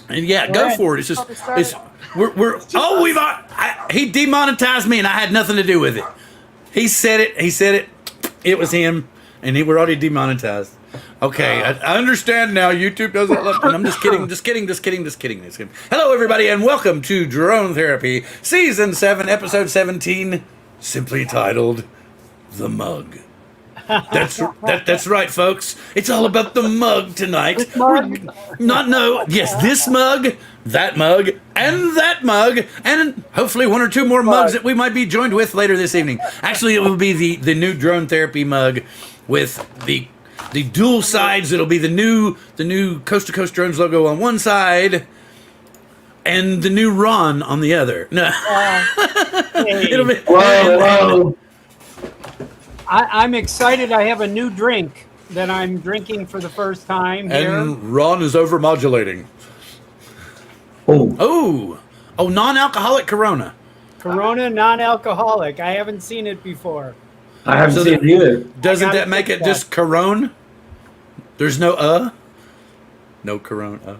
And yeah, go for it. It's just he demonetized me and I had nothing to do with it. He said it. It was him, and we're already demonetized. Okay, I understand now. YouTube doesn't let me. I'm just kidding. Hello, everybody, and welcome to Drone Therapy, Season 7, Episode 17, simply titled The Mug. That's right, folks. It's all about the mug tonight. This mug? This mug, that mug, and that mug, and hopefully one or two more mugs that we might be joined with later this evening. Actually, it will be the new Drone Therapy mug with the dual sides. It'll be the new Coast to Coast Drones logo on one side, and the new Ron on the other. No, it'll be. Whoa. I'm excited. I have a new drink that I'm drinking for the first time here. And Ron is overmodulating. Oh, non-alcoholic Corona. Corona non-alcoholic. I haven't seen it before. I haven't seen it either. Doesn't that make it just Corona? There's no No Corona.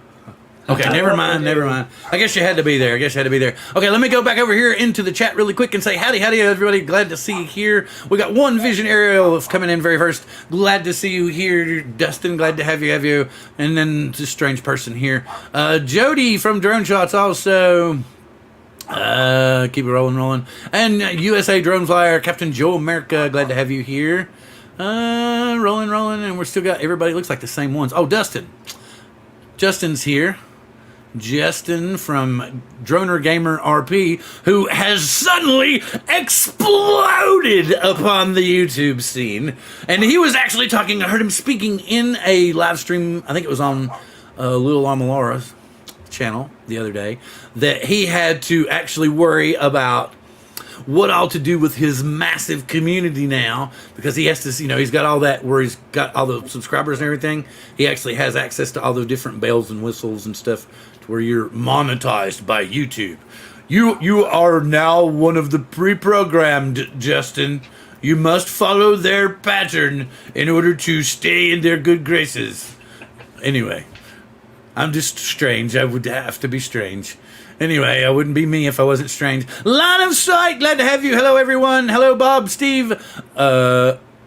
Okay, never mind. I guess you had to be there. Okay, let me go back over here into the chat really quick and say howdy, everybody. Glad to see you here. We got one Vision Aerial coming in very first. Glad to see you here, Dustin. Glad to have you. And then this strange person here, Jody from Drone Shots also. Keep it rolling. And USA Drone Flyer, Captain Joe America. Glad to have you here. Rolling, and we're still got everybody. Looks like the same ones. Oh, Justin's here. Justin from Droner Gamer RP, who has suddenly exploded upon the YouTube scene. And he was actually talking, I heard him speaking in a live stream, I think it was on Little Amalara's channel the other day, that he had to actually worry about what all to do with his massive community now, because he has to, he's got all that where he's got all the subscribers and everything. He actually has access to all the different bells and whistles and stuff to where you're monetized by YouTube. You are now one of the pre-programmed, Justin. You must follow their pattern in order to stay in their good graces. Anyway, I'm just strange. I would have to be strange. Anyway, I wouldn't be me if I wasn't strange. Line of sight, glad to have you. Hello, everyone. Hello, Bob, Steve. OVA.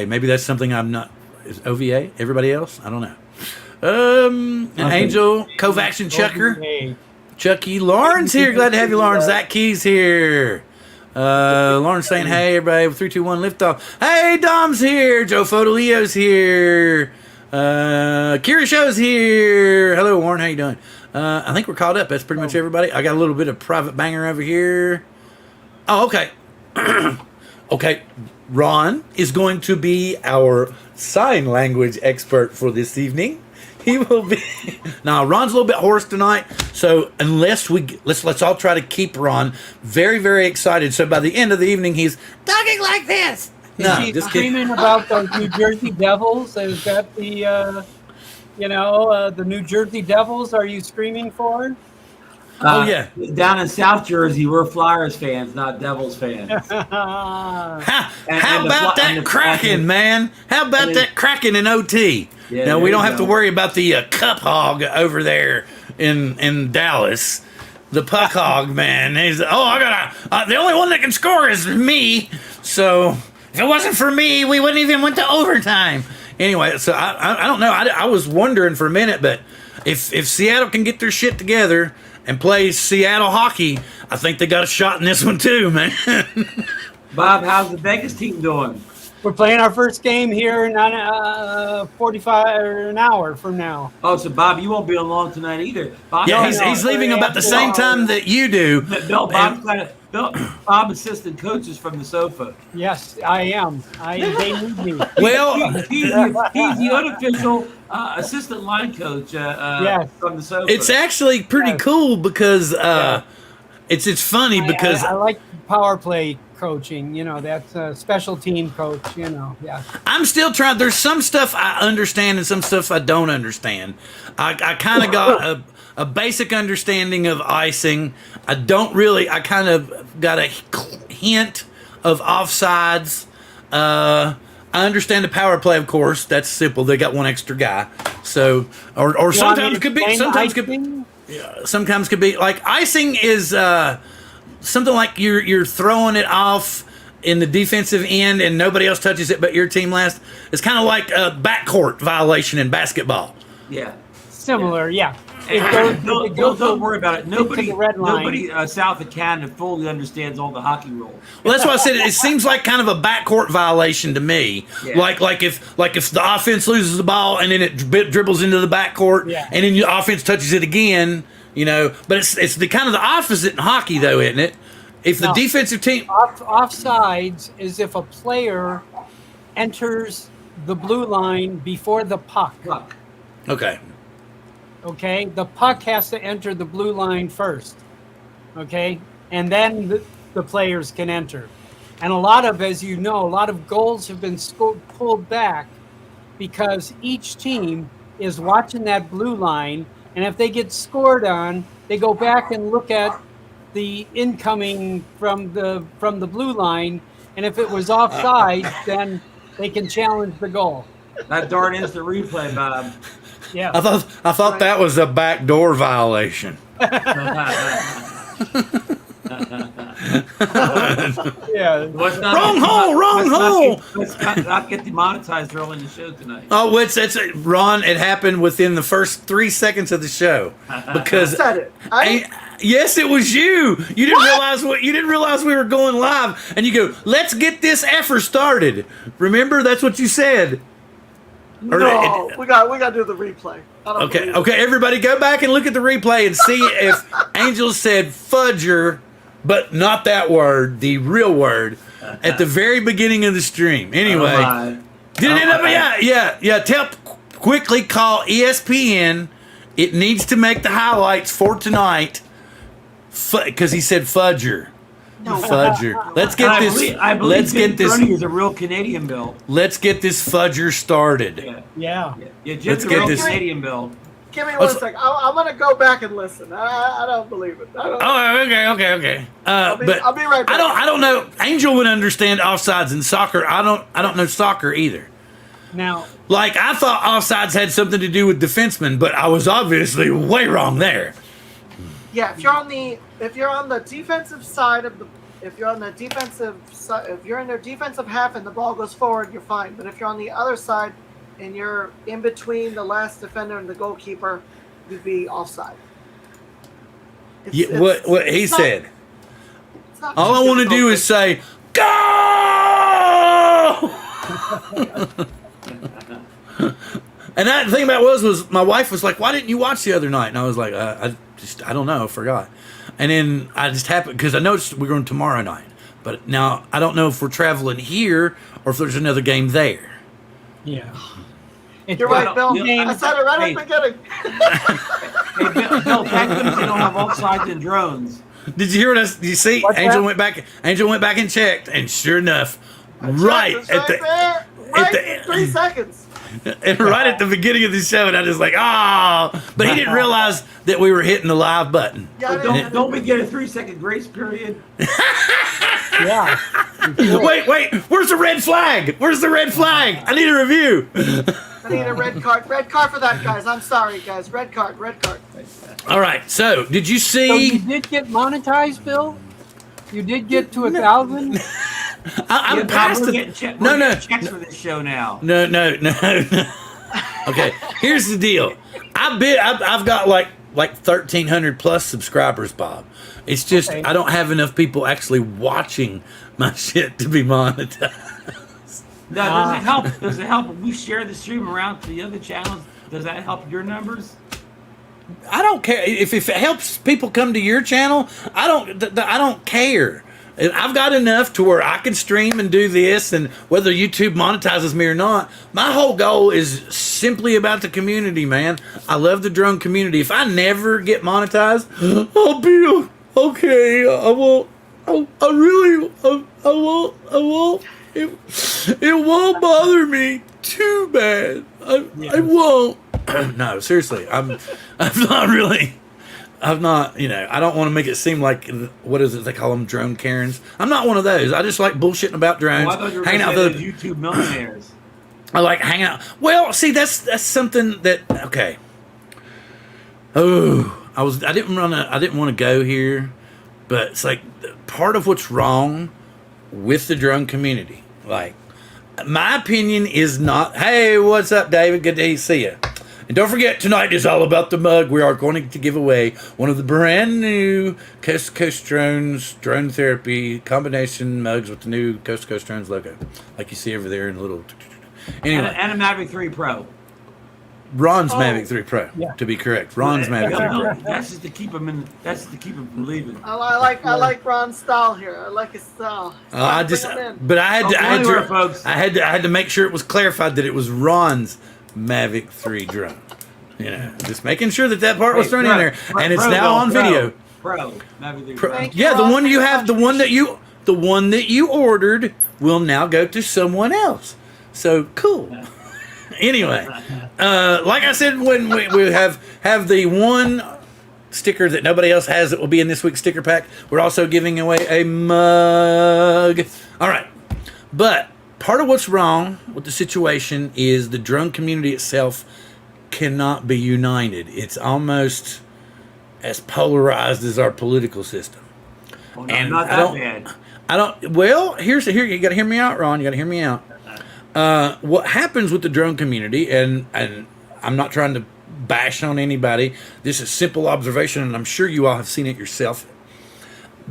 Maybe that's something I'm not. Is OVA? Everybody else? I don't know. Angel, Kovacs and Chucker. Chucky. Lauren's here. Glad to have you, Lauren. Zach Keys here. Lauren saying, hey, everybody. 3, 2, 1, liftoff. Hey, Dom's here. Joe Fotolio's here. Kira Show's here. Hello, Warren. How you doing? I think we're caught up. That's pretty much everybody. I got a little bit of private banger over here. Oh, okay. Okay. Ron is going to be our sign language expert for this evening. He will be. Now, Ron's a little bit hoarse tonight, so let's all try to keep Ron very, very excited. So by the end of the evening, he's talking like this. Is he screaming about those New Jersey Devils? Is that the New Jersey Devils are you screaming for? Oh, yeah. Down in South Jersey, we're Flyers fans, not Devils fans. How about that Kraken, man? How about that Kraken in OT? Yeah, now, we don't have to worry about the Cup Hog over there in Dallas. The Puck Hog, man. The only one that can score is me. So if it wasn't for me, we wouldn't even went to overtime. Anyway, so I don't know. I was wondering for a minute, but if Seattle can get their shit together and play Seattle hockey, I think they got a shot in this one too, man. Bob, how's the Vegas team doing? We're playing our first game here in 45 or an hour from now. Oh, so Bob, you won't be on long tonight either. Bob, yeah, he's leaving about the same time that you do. Bob assistant coaches from the sofa. Yes, I am. They need me. Well, he's the unofficial assistant line coach from the sofa. It's actually pretty cool because it's funny because I like power play coaching. That's a special team coach. Yeah. I'm still trying. There's some stuff I understand and some stuff I don't understand. I kind of got a basic understanding of icing. I kind of got a hint of offsides. I understand the power play, of course. That's simple. They got one extra guy. So, or sometimes could be, icing? sometimes could be like icing is something like you're throwing it off in the defensive end and nobody else touches it but your team last. It's kind of like a backcourt violation in basketball. Yeah. Similar, yeah. Don't worry about it. Nobody south of Canada fully understands all the hockey rules. Well, that's why I said it seems like kind of a backcourt violation to me. Yeah. Like if the offense loses the ball and then it dribbles into the backcourt and then your offense touches it again, you know. But it's the kind of the opposite in hockey, though, isn't it? If the defensive team offsides is if a player enters the blue line before the puck. Okay. Okay, the puck has to enter the blue line first. Okay, and then the players can enter. And a lot of, as you know, a lot of goals have been pulled back because each team is watching that blue line, and if they get scored on, they go back and look at the incoming from the blue line, and if it was offside, then they can challenge the goal. That darn instant replay, Bob. Yeah, I thought that was a backdoor violation. Yeah, wrong hole. Let's not get demonetized early in the show tonight. Oh, it's Ron. It happened within the first 3 seconds of the show because said it. Yes, it was you. You didn't realize you didn't realize we were going live, and you go, "Let's get this effort started." Remember, that's what you said. No, we got to do the replay. Okay. Everybody, go back and look at the replay and see if Angel said "fudger," but not that word, the real word, at the very beginning of the stream. Anyway, did it end up? Yeah. Quickly call ESPN. It needs to make the highlights for tonight because he said "fudger." No. Fudger. Let's get this. I believe let's get this. Is a real Canadian bill. Let's get this fudger started. Yeah. Let's get this Canadian bill. Give me 1 second. I'm gonna go back and listen. I don't believe it. Okay. But I'll be right back. I don't know. Angel would understand offsides in soccer. I don't know soccer either. Now, like I thought offsides had something to do with defensemen, but I was obviously way wrong there. Yeah, if you're on the defensive side of if you're in their defensive half and the ball goes forward, you're fine. But if you're on the other side and you're in between the last defender and the goalkeeper, you'd be offside. What he said. All I want to do is say, "Go!" And the thing about it was my wife was like, "Why didn't you watch the other night?" And I was like, I don't know, I forgot. And then I just happened because I noticed we're going tomorrow night. But now I don't know if we're traveling here or if there's another game there. Yeah. You're right, Bill. I said it right at the beginning. Hey, Bill, thank goodness they don't have offsides and drones. Did you hear what I? Did you see? Angel went back and checked, and sure enough, right at the 3 seconds. And right at the beginning of the show, and I was like, but he didn't realize that we were hitting the live button. Yeah, don't we get a 3-second grace period? Yeah. Wait, where's the red flag? I need a review. I need a red card. Red card for that, guys. I'm sorry, guys. Red card. All right, so did you see? So you did get monetized, Bill? You did get to 1,000? I'm past it. No. Checks for this show now. No. Okay, here's the deal. I've got like 1,300 plus subscribers, Bob. It's just I don't have enough people actually watching my shit to be monetized. Now, does it help if we share the stream around to the other channels? Does that help your numbers? I don't care if it helps people come to your channel. I don't care. I've got enough to where I can stream and do this, and whether YouTube monetizes me or not, my whole goal is simply about the community, man. I love the drone community. If I never get monetized, I'll be okay. I won't. I won't. It won't bother me too bad. I won't. No, seriously, I'm not really. I don't want to make it seem like, what is it they call them, drone Karens. I'm not one of those. I just like bullshitting about drones. I thought you were hanging out with with YouTube millionaires. I like hanging out. Well, see, that's something that okay. Oh, I didn't want to go here, but it's like part of what's wrong with the drone community. Like, my opinion is not, hey, what's up, David? Good to see you. And don't forget, tonight is all about the mug. We are going to give away one of the brand new Coast to Coast Drones Drone Therapy combination mugs with the new Coast to Coast Drones logo, like you see over there in the little. Anyway, and a Mavic 3 Pro. Ron's Mavic 3 Pro, to be correct. Ron's Mavic 3 Pro. That's just to keep him in. That's to keep him from leaving. I like Ron's style here. I like his style. I had to make sure it was clarified that it was Ron's Mavic 3 drone. You know, just making sure that part was thrown in there, and it's now on video. Pro Mavic 3 Pro. Yeah, the one you have, the one that you ordered will now go to someone else. So cool. Yeah. Anyway, like I said, when we have the one sticker that nobody else has that will be in this week's sticker pack, we're also giving away a mug. All right, but part of what's wrong with the situation is the drone community itself cannot be united. It's almost as polarized as our political system. Well, no, and not that bad. Well, here you got to hear me out, Ron. You got to hear me out. What happens with the drone community, and I'm not trying to bash on anybody. This is simple observation, and I'm sure you all have seen it yourself.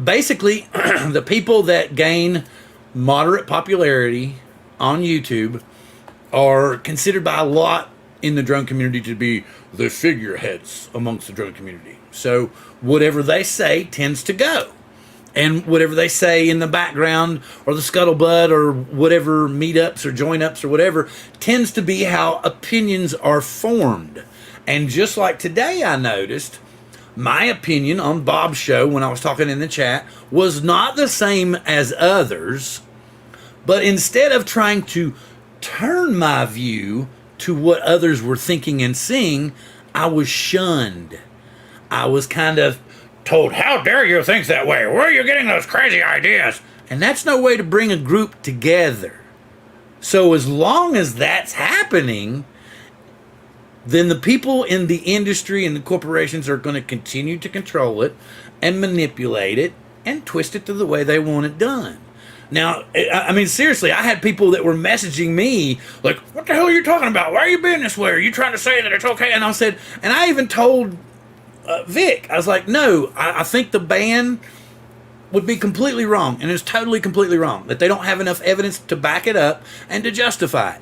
Basically, the people that gain moderate popularity on YouTube are considered by a lot in the drone community to be the figureheads amongst the drone community. So whatever they say tends to go. And whatever they say in the background or the scuttlebutt or whatever meetups or join-ups or whatever tends to be how opinions are formed. And just like today I noticed, my opinion on Bob's show when I was talking in the chat was not the same as others, but instead of trying to turn my view to what others were thinking and seeing, I was shunned. I was kind of told, how dare you think that way? Where are you getting those crazy ideas? And that's no way to bring a group together. So as long as that's happening, then the people in the industry and the corporations are going to continue to control it and manipulate it and twist it to the way they want it done. Now, I mean, seriously, I had people that were messaging me like, what the hell are you talking about? Why are you being this way? Are you trying to say that it's okay? And I even told Vic, I was like, no, I think the ban would be completely wrong, and it's totally completely wrong, that they don't have enough evidence to back it up and to justify it.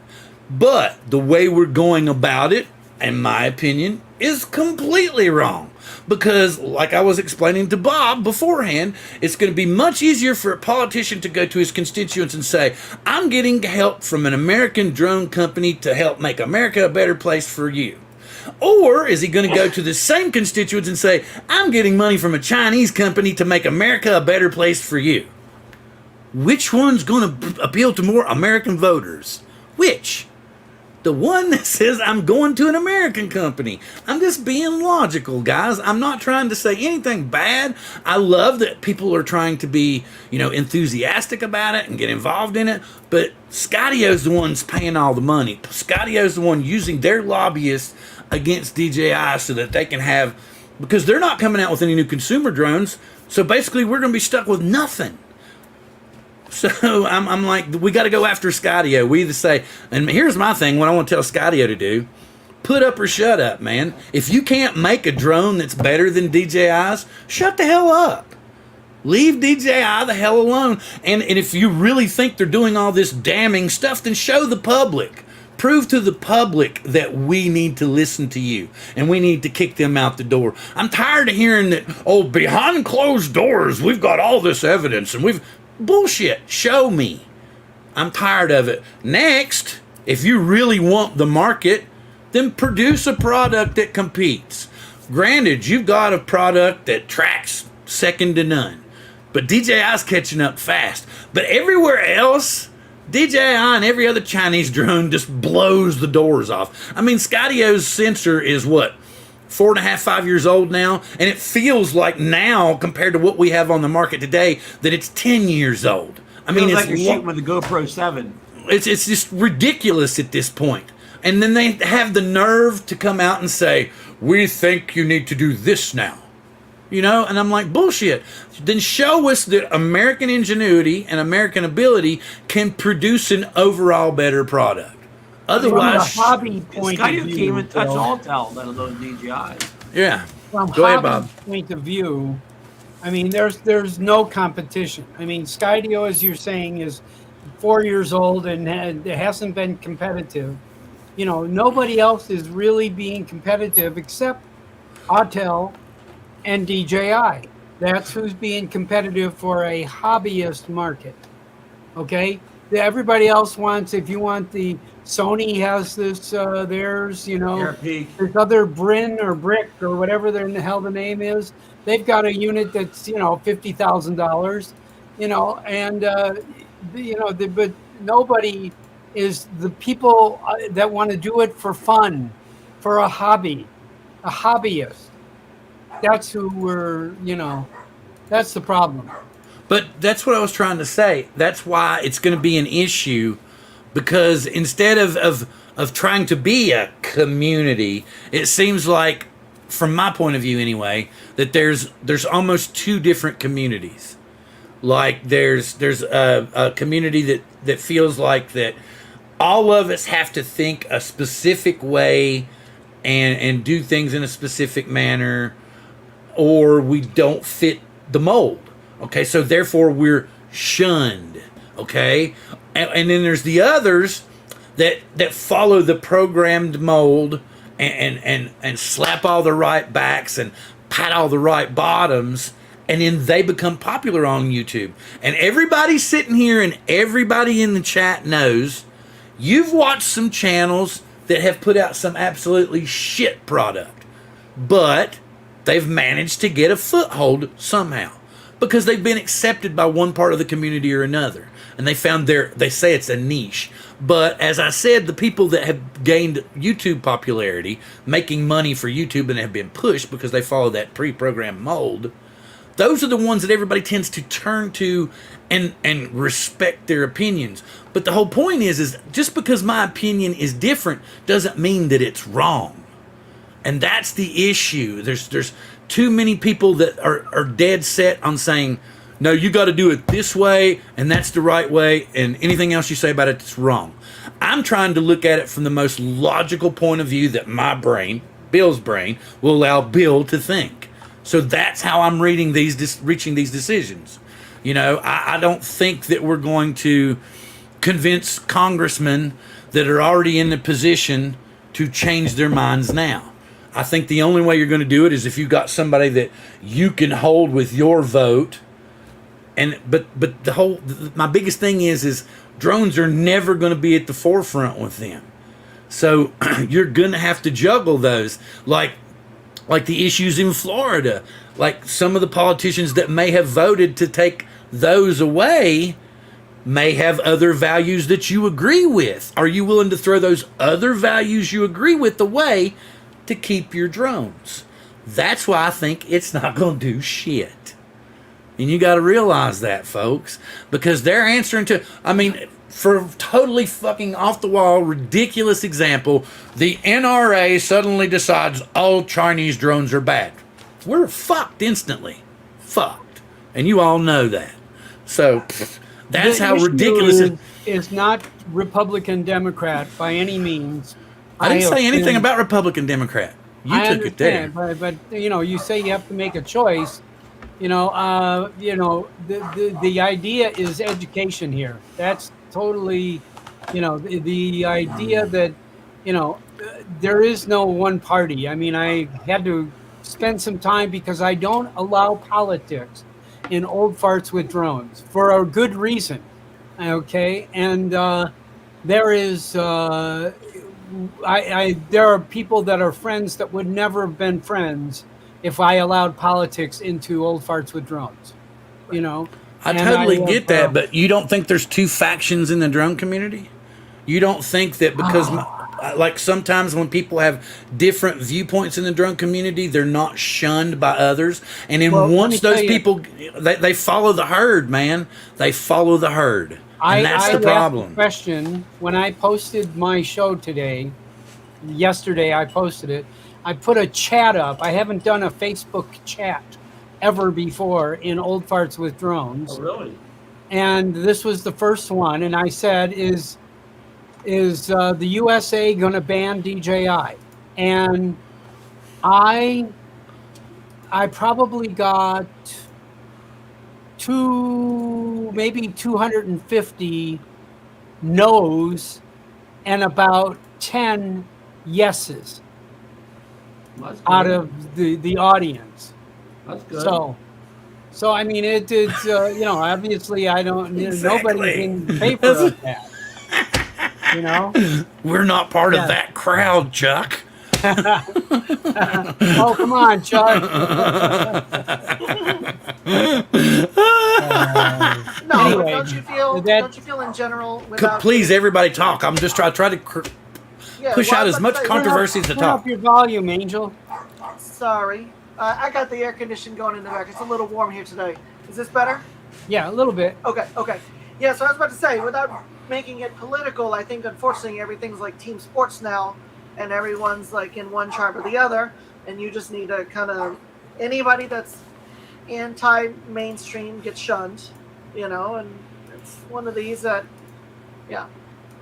But the way we're going about it, in my opinion, is completely wrong. Because, like I was explaining to Bob beforehand, it's going to be much easier for a politician to go to his constituents and say, I'm getting help from an American drone company to help make America a better place for you. Or is he going to go to the same constituents and say, I'm getting money from a Chinese company to make America a better place for you? Which one's going to appeal to more American voters? Which? The one that says I'm going to an American company. I'm just being logical, guys. I'm not trying to say anything bad. I love that people are trying to be, enthusiastic about it and get involved in it. But Skydio the one's paying all the money. Skydio the one using their lobbyists against DJI so that they can have, because they're not coming out with any new consumer drones. So basically, we're going to be stuck with nothing. So I'm like, we got to go after Skydio. We either say, and here's my thing, what I want to tell Skydio to do, put up or shut up, man. If you can't make a drone that's better than DJI's, shut the hell up. Leave DJI the hell alone. And if you really think they're doing all this damning stuff, then show the public. Prove to the public that we need to listen to you and we need to kick them out the door. I'm tired of hearing that, behind closed doors, we've got all this evidence and we've... Bullshit. Show me. I'm tired of it. Next, if you really want the market, then produce a product that competes. Granted, you've got a product that tracks second to none, but DJI's catching up fast. But everywhere else, DJI and every other Chinese drone just blows the doors off. I mean, Skydio's sensor is what? 4.5, 5 years old now, and it feels like now, compared to what we have on the market today, that it's 10 years old. I mean, it's it's like you're shooting with the GoPro 7. it's just ridiculous at this point. And then they have the nerve to come out and say, we think you need to do this now. You know, and I'm like, bullshit. Then show us that American ingenuity and American ability can produce an overall better product. Otherwise, from a hobby point Sky of view, can't even touch Bill, Altel, let alone DJI. yeah. from Go ahead, hobby Bob. point of view, I mean, there's no competition. I mean, Skydio, as you're saying, is 4 years old and it hasn't been competitive. You know, nobody else is really being competitive except Autel and DJI. That's who's being competitive for a hobbyist market. Okay? Everybody else wants, if you want the Sony has this, theirs, you know, AirPeak. this other Brin or Brick or whatever the hell the name is. They've got a unit that's, you know, $50,000, you know, and, but nobody is the people that want to do it for fun, for a hobby, a hobbyist. That's who we're, you know, that's the problem. But that's what I was trying to say. That's why it's going to be an issue, because instead of trying to be a community, it seems like, from my point of view anyway, that there's almost two different communities. Like there's a community that feels like that all of us have to think a specific way and do things in a specific manner, or we don't fit the mold. Okay, so therefore we're shunned. Okay, and then there's the others that follow the programmed mold and slap all the right backs and pat all the right bottoms, and then they become popular on YouTube. And everybody sitting here and everybody in the chat knows you've watched some channels that have put out some absolutely shit product, but they've managed to get a foothold somehow because they've been accepted by one part of the community or another. And they found they say it's a niche. But as I said, the people that have gained YouTube popularity, making money for YouTube and have been pushed because they follow that pre-programmed mold, those are the ones that everybody tends to turn to and respect their opinions. But the whole point is just because my opinion is different doesn't mean that it's wrong. And that's the issue. There's too many people that are dead set on saying, no, you got to do it this way, and that's the right way, and anything else you say about it is wrong. I'm trying to look at it from the most logical point of view that my brain, Bill's brain, will allow Bill to think. So that's how I'm reaching these decisions. You know, I don't think that we're going to convince congressmen that are already in the position to change their minds now. I think the only way you're going to do it is if you've got somebody that you can hold with your vote. But my biggest thing is drones are never going to be at the forefront with them. So you're going to have to juggle those, like the issues in Florida, like some of the politicians that may have voted to take those away may have other values that you agree with. Are you willing to throw those other values you agree with away to keep your drones? That's why I think it's not going to do shit. And you got to realize that, folks, because they're answering to, I mean, for a totally fucking off the wall, ridiculous example, the NRA suddenly decides all Chinese drones are bad. We're fucked instantly. Fucked. And you all know that. So that's how ridiculous it is. It's not Republican Democrat by any means. I didn't say anything about Republican Democrat. You took it there. But you know, you say you have to make a choice. The idea is education here. That's totally, the idea that, there is no one party. I mean, I had to spend some time because I don't allow politics in Old Farts with Drones for a good reason. Okay. And there is, there are people that are friends that would never have been friends if I allowed politics into Old Farts with Drones, I totally get that, but you don't think there's two factions in the drone community? You don't think that because, like sometimes when people have different viewpoints in the drone community, they're not shunned by others? And then once those people, they follow the herd, man. They follow the herd. And that's the asked problem. a question when I posted my show today. Yesterday, I posted it. I put a chat up. I haven't done a Facebook chat ever before in Old Farts with Drones. Oh, really? And this was the first one. And I said, is the USA going to ban DJI? And I probably got maybe 250 no's and about 10 yeses That's out good. of the audience. That's good. So I mean, it's you know, obviously I don't. Exactly. Nobody can pay for that. You know. We're not part Yeah. of that crowd, Chuck. Oh, come on, Chuck. No, Anyway, don't you feel? that- Don't you feel in general? Without Please, everybody talk. I'm just try to Yeah, push well, out I as was much about to say, controversy as to Turn up talk. your volume, Angel. Sorry, I got the air conditioning going in the back. It's a little warm here today. Is this better? Yeah, a little bit. Okay. Yeah, so I was about to say, without making it political, I think unfortunately everything's like team sports now, and everyone's like in one tribe or the other, and you just need to kind of anybody that's anti-mainstream gets shunned, you know, and it's one of these that, yeah.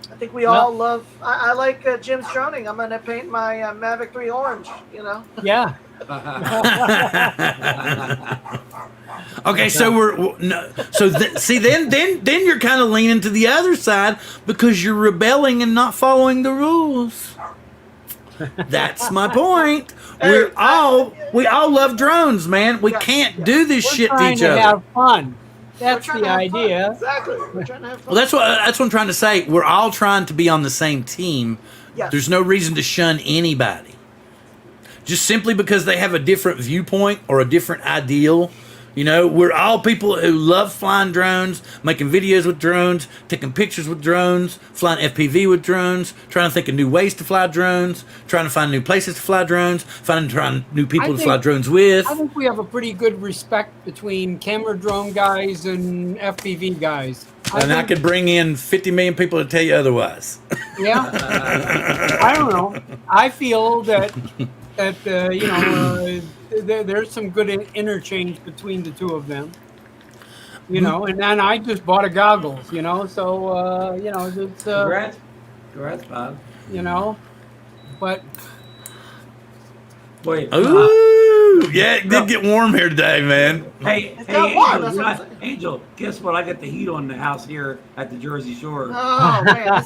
I think we all love. I like Jim's droning. I'm gonna paint my Mavic 3 orange. You know. Yeah. Okay, so see then you're kind of leaning to the other side because you're rebelling and not following the rules. That's my point. We all love drones, man. We can't do this We're shit to trying each to other. have fun. That's We're trying the to have fun. idea. Exactly. We're trying to have fun. Well, that's what I'm trying to say. We're all trying to be on the same team. Yes. There's no reason to shun anybody. Just simply because they have a different viewpoint or a different ideal. You know, we're all people who love flying drones, making videos with drones, taking pictures with drones, flying FPV with drones, trying to think of new ways to fly drones, trying to find new places to fly drones, trying new people to fly drones with. I think we have a pretty good respect between camera drone guys and FPV guys. And I could bring in 50 million people to tell you otherwise. Yeah. I don't know. I feel that you know, there's some good interchange between the two of them. You know, and then I just bought a goggles, you know, so you know, it's Congrats, Bob. you know, but Wait. Ooh, yeah, it did get warm here today, man. Hey, got warm, Angel, that's what I'm saying. Angel, guess what? I got the heat on the house here at the Jersey Shore. Oh man,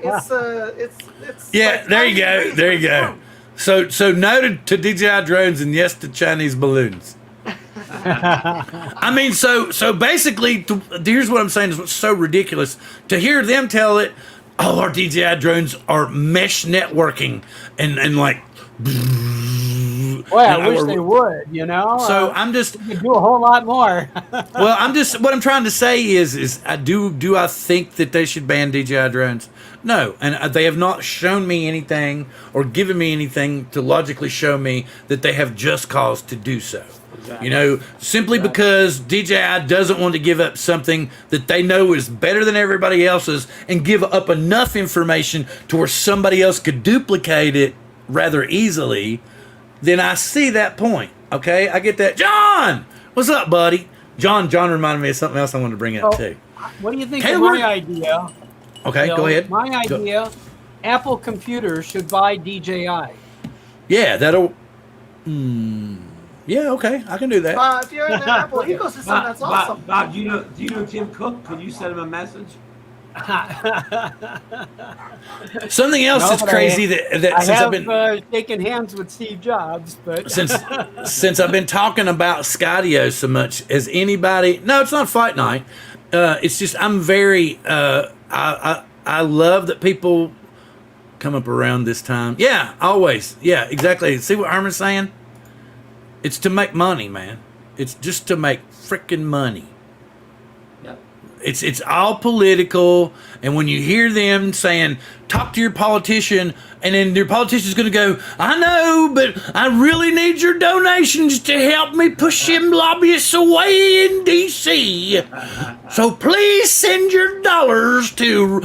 it's. Yeah, like there you 90 go. degrees There in you this go. room. So noted to DJI drones and yes to Chinese balloons. I mean, so basically, here's what I'm saying is what's so ridiculous to hear them tell it. Oh, our DJI drones are mesh networking and like. boy, I wish they would, you know. So I'm just. we could do a whole lot more. Well, what I'm trying to say is I think that they should ban DJI drones? No, and they have not shown me anything or given me anything to logically show me that they have just cause to do so. Exactly. You know, simply because DJI doesn't want to give up something that they know is better than everybody else's and give up enough information to where somebody else could duplicate it rather easily, then I see that point. Okay, I get that. John, what's up, buddy? John reminded me of something else I wanted to bring up too. What do you think Caleb, of my idea? Okay, Bill? go ahead. My idea: Apple computers should buy DJI. Yeah, that'll. Yeah, okay, I can do that. If you're in the Apple ecosystem, that's awesome. Bob, do you know Tim Cook? Could you send him a message? Something else No, that's but crazy that I since have I've been shaken hands with Steve Jobs, but since I've been talking about Skydio so much, has anybody? No, it's not fight night. It's just I'm very. I love that people come up around this time. Yeah, always. Yeah, exactly. See what Herman's saying? It's to make money, man. It's just to make freaking money. Yep. It's all political, and when you hear them saying, talk to your politician, and then your politician's going to go, I know, but I really need your donations to help me push them lobbyists away in D.C. So please send your dollars to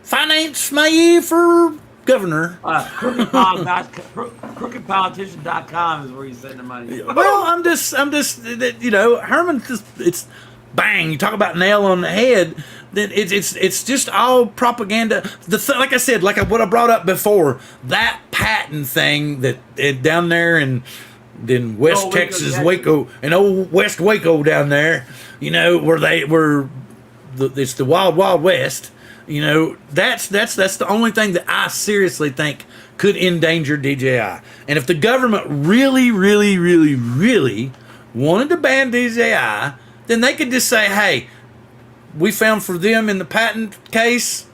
finance me for governor. Crookedpolitician.com is where you send the money. Well, I'm just, Herman it's bang. You talk about nail on the head. Then it's just all propaganda. Like I said, what I brought up before, that patent thing that down there in West Texas, Waco, and old West Waco down there, where it's the Wild Wild West. That's the only thing that I seriously think could endanger DJI. And if the government really, really, really, really wanted to ban DJI, then they could just say, hey, we found for them in the patent case,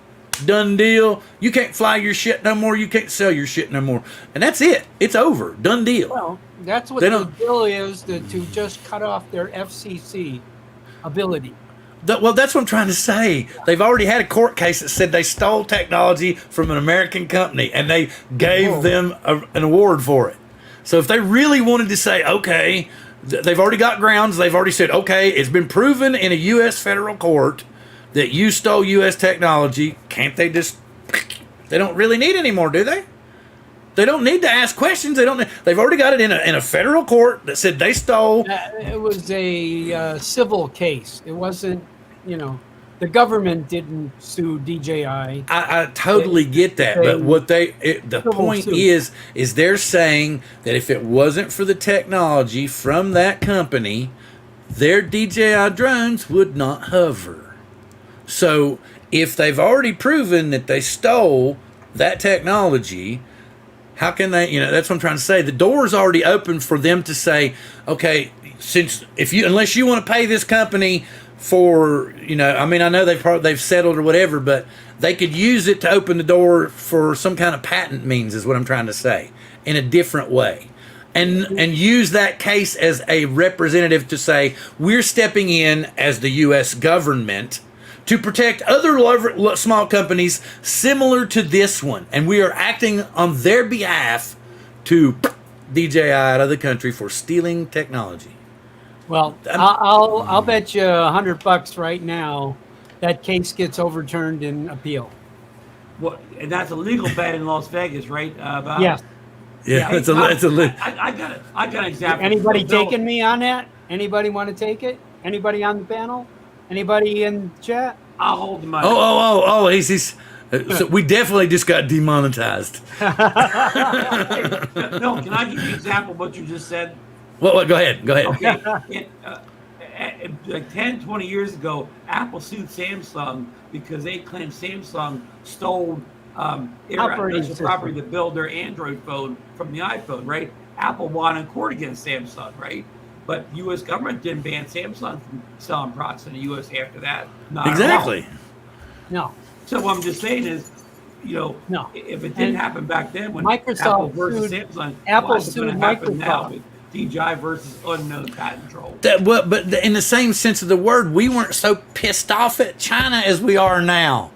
done deal. You can't fly your shit no more. You can't sell your shit no more. And that's it. It's over. Done deal. Well, that's what the bill is, to just cut off their FCC ability. Well, that's what I'm trying to say. They've already had a court case that said they stole technology from an American company, and they gave them an award for it. So if they really wanted to say, okay, they've already got grounds. They've already said, okay, it's been proven in a U.S. federal court that you stole U.S. technology. Can't they just... They don't really need any more, do they? They don't need to ask questions. They've already got it in a federal court that said they stole. It was a civil case. It wasn't, the government didn't sue DJI. I totally get that, but the point is they're saying that if it wasn't for the technology from that company, their DJI drones would not hover. So if they've already proven that they stole that technology, how can they, that's what I'm trying to say. The door is already open for them to say, okay, unless you want to pay this company for, I know they've settled or whatever, but they could use it to open the door for some kind of patent means, is what I'm trying to say, in a different way. And use that case as a representative to say, we're stepping in as the U.S. government to protect other small companies similar to this one. And we are acting on their behalf to DJI out of the country for stealing technology. Well, I'll bet you $100 right now that case gets overturned in appeal. Well, and that's a legal bet in Las Vegas, right? Bob? Yes. Yeah, I got an example. Anybody taking me on that? Anybody want to take it? Anybody on the panel? Anybody in chat? I'll hold the money. Oh, he's so we definitely just got demonetized. No, can I give you an example of what you just said? What? Go ahead. Okay. Like 10, 20 years ago, Apple sued Samsung because they claimed Samsung stole intellectual property to build their Android phone from the iPhone, right? Apple won in court against Samsung, right? But U.S. government didn't ban Samsung from selling products in the U.S. after that. Not exactly. No. So what I'm just saying is, no. If it didn't happen back then when Microsoft Apple versus Samsung, Apple sued Microsoft now with DJI versus unknown patent troll. But in the same sense of the word, we weren't so pissed off at China as we are now.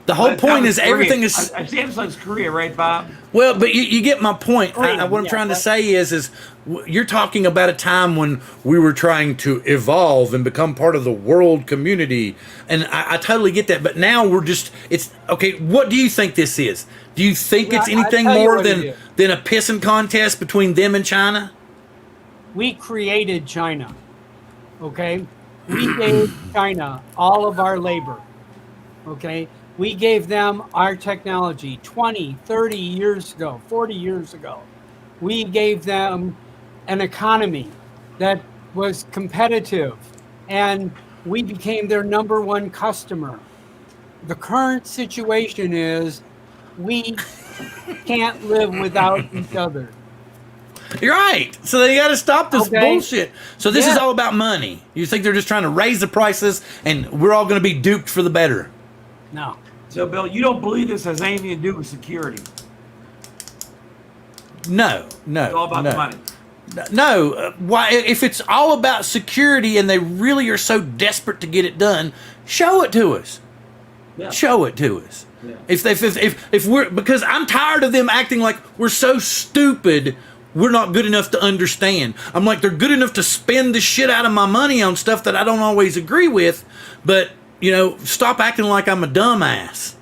The whole point is everything is Samsung's Korea, right, Bob? Well, but you get my point. What I'm trying to say is you're talking about a time when we were trying to evolve and become part of the world community, and I totally get that. But now it's okay. What do you think this is? Do you think it's anything more than a pissing contest between them and China? We created China. Okay, we gave China all of our labor. Okay. We gave them our technology 20, 30 years ago, 40 years ago. We gave them an economy that was competitive, and we became their number one customer. The current situation is we can't live without each other. You're right. So they got to stop this bullshit. So this is all about money. You think they're just trying to raise the prices and we're all going to be duped for the better? No. So, Bill, you don't believe this has anything to do with security? No. It's all about the money. No, why? If it's all about security and they really are so desperate to get it done, show it to us. Yeah. Show it to us. Yeah. If we're, because I'm tired of them acting like we're so stupid, we're not good enough to understand. I'm like, they're good enough to spend the shit out of my money on stuff that I don't always agree with, but stop acting like I'm a dumbass.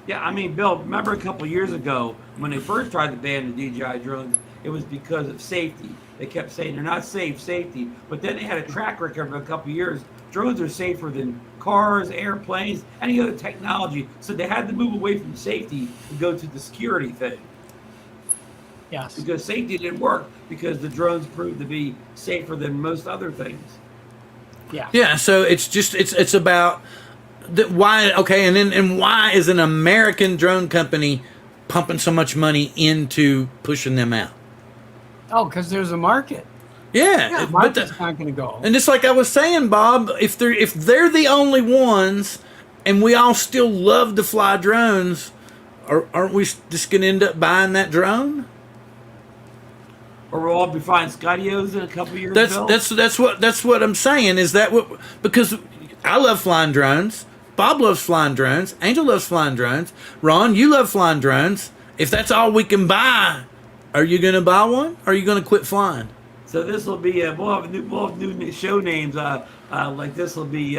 Yeah, I mean, Bill, remember a couple years ago when they first tried to ban the DJI drones, it was because of safety. They kept saying they're not safe, safety. But then they had a track record of a couple of years. Drones are safer than cars, airplanes, any other technology. So they had to move away from safety and go to the security thing. Yes. Because safety didn't work because the drones proved to be safer than most other things. Yeah. Yeah, so it's about why, okay, and why is an American drone company pumping so much money into pushing them out? Oh, because there's a market. Yeah, The market's not going to go. and just like I was saying, Bob, if they're the only ones, and we all still love to fly drones, aren't we just going to end up buying that drone? Or we'll all be flying Skydios in a couple of years. That's what I'm saying. Is that what? Because I love flying drones. Bob loves flying drones. Angel loves flying drones. Ron, you love flying drones. If that's all we can buy, are you going to buy one? Or are you going to quit flying? So this will be we'll have new show names. Like this will be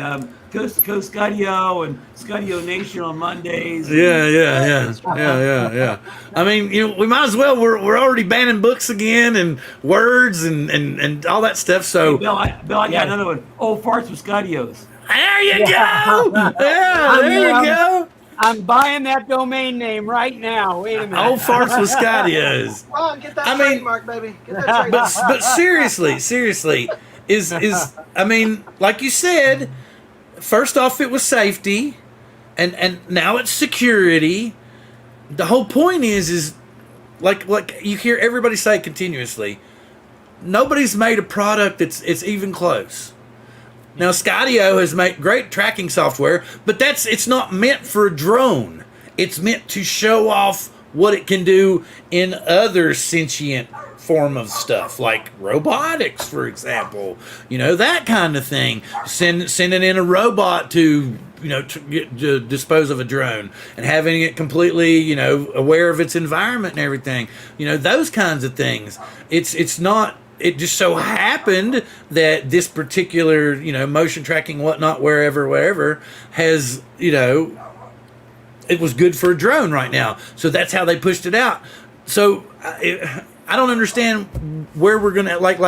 Coast to Coast Skydio and Skydio Nation on Mondays. Yeah. I mean, we might as well. We're already banning books again and words and all that stuff. So Hey, Bill, I got another one. Old farts with Skydios. there you go. Yeah, there you go. I'm buying that domain name right now. Wait a minute. Old farts with Skydios. Ron, get that trademark, baby. Get that trademark. But seriously, is I mean, like you said, first off it was safety, and now it's security. The whole point is like you hear everybody say continuously, nobody's made a product it's even close. Now Skydio has made great tracking software, but it's not meant for a drone. It's meant to show off what it can do in other sentient form of stuff, like robotics, for example. That kind of thing. Sending in a robot to to dispose of a drone and having it completely aware of its environment and everything. Those kinds of things. It's not. It just so happened that this particular, motion tracking, whatnot, wherever has, it was good for a drone right now. So that's how they pushed it out. So I don't understand where we're going to, like,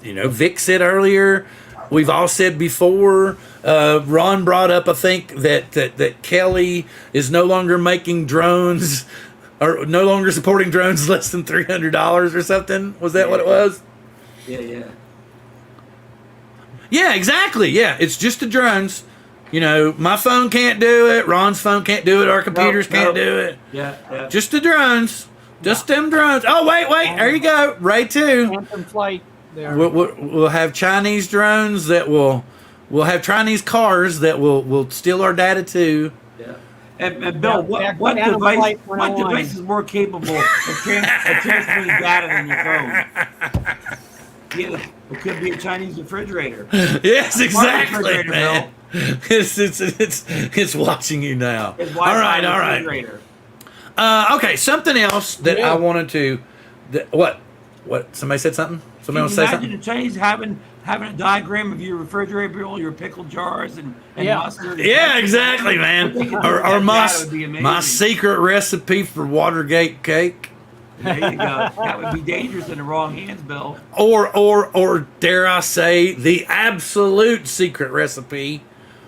Vic said earlier, we've all said before, Ron brought up, I think, that Kelly is no longer making drones or no longer supporting drones less than $300 or something. Was that what it was? Yeah. Yeah, exactly. Yeah, it's just the drones. My phone can't do it. Ron's phone can't do it. Our computers can't do it. Yeah. Just the drones. Just them drones. Oh, wait. There you go. Ray 2. Phantom flight there. We'll have Chinese drones that we'll have Chinese cars that will steal our data too. Yeah. And Bill, what device is more capable of transferring data than your phone? Yeah, it could be a Chinese refrigerator. Yes, exactly, refrigerator, man. It's watching you now. All right. Okay, something else that I wanted to. What? Somebody said something. Somebody want to say something? Imagine the Chinese having a diagram of your refrigerator, all your pickle jars and mustard. Yeah, exactly, man. Or my secret recipe for Watergate cake. There you go. That would be dangerous in the wrong hands, Bill. Or dare I say, the absolute secret recipe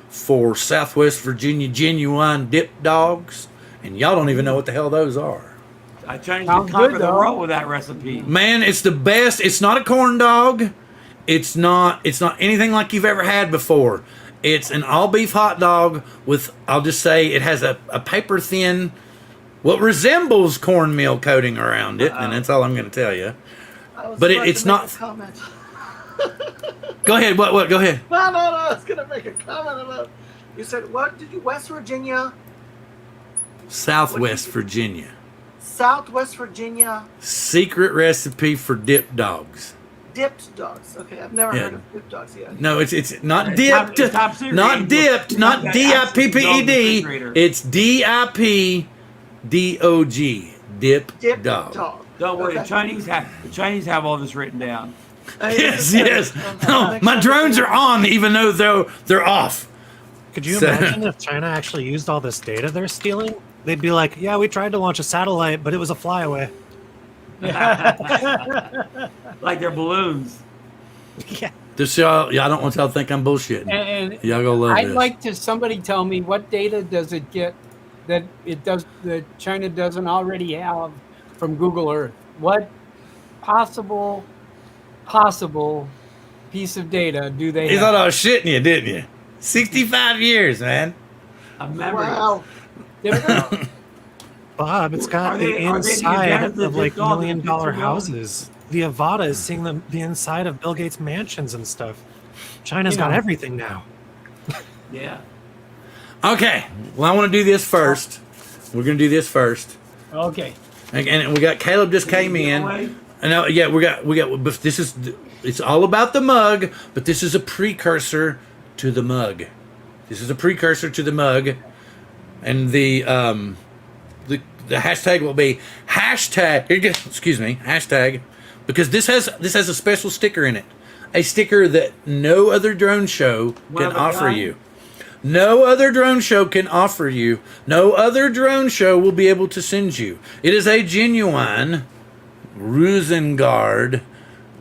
for Southwest Virginia genuine dip dogs, and y'all don't even know what the hell those are. Chinese can conquer the world with that recipe. Man, it's the best. It's not a corn dog. It's not anything like you've ever had before. It's an all beef hot dog with, I'll just say, it has a paper thin, what resembles cornmeal coating around it, and that's all I'm going to tell you. But it's not. Go ahead. What? Go ahead. No. I was going to make a comment about. You said what? Did you West Virginia? Southwest Virginia. Southwest Virginia. Secret recipe for dip dogs. Dipped dogs. Okay, I've never heard of dipped dogs yet. No, it's not It's dipped, top secret. not dipped, not DIPPED. It's DIPDOG. Dipped Dipped dog. Don't worry, Okay. the Chinese have all this written down. Yes. No, my drones are on, even though they're off. Could you So- imagine if China actually used all this data they're stealing? They'd be like, yeah, we tried to launch a satellite, but it was a flyaway. Like they're balloons. Yeah. Just y'all don't want y'all to think I'm bullshitting. And Y'all gonna love I'd this. like to somebody tell me what data does it get that China doesn't already have from Google Earth? What possible piece of data do they You thought have? I was shitting you, didn't you? 65 years, man. A memory. Wow. Bob, it's got Are the they inside advanced of like dog $1 million that fits your dog? houses. The Avada is seeing the inside of Bill Gates' mansions and stuff. China's got Yeah. everything now. Yeah. Okay. Well, I want to do this first. We're gonna do this first. Okay. And we got Caleb just came in. And yeah, we got. But it's all about the mug, but this is a precursor to the mug. This is a precursor to the mug, and the hashtag will be hashtag. Excuse me, hashtag, because this has a special sticker in it, a sticker that no other drone show One can of a offer kind? you. No other drone show can offer you. No other drone show will be able to send you. It is a genuine Rosengard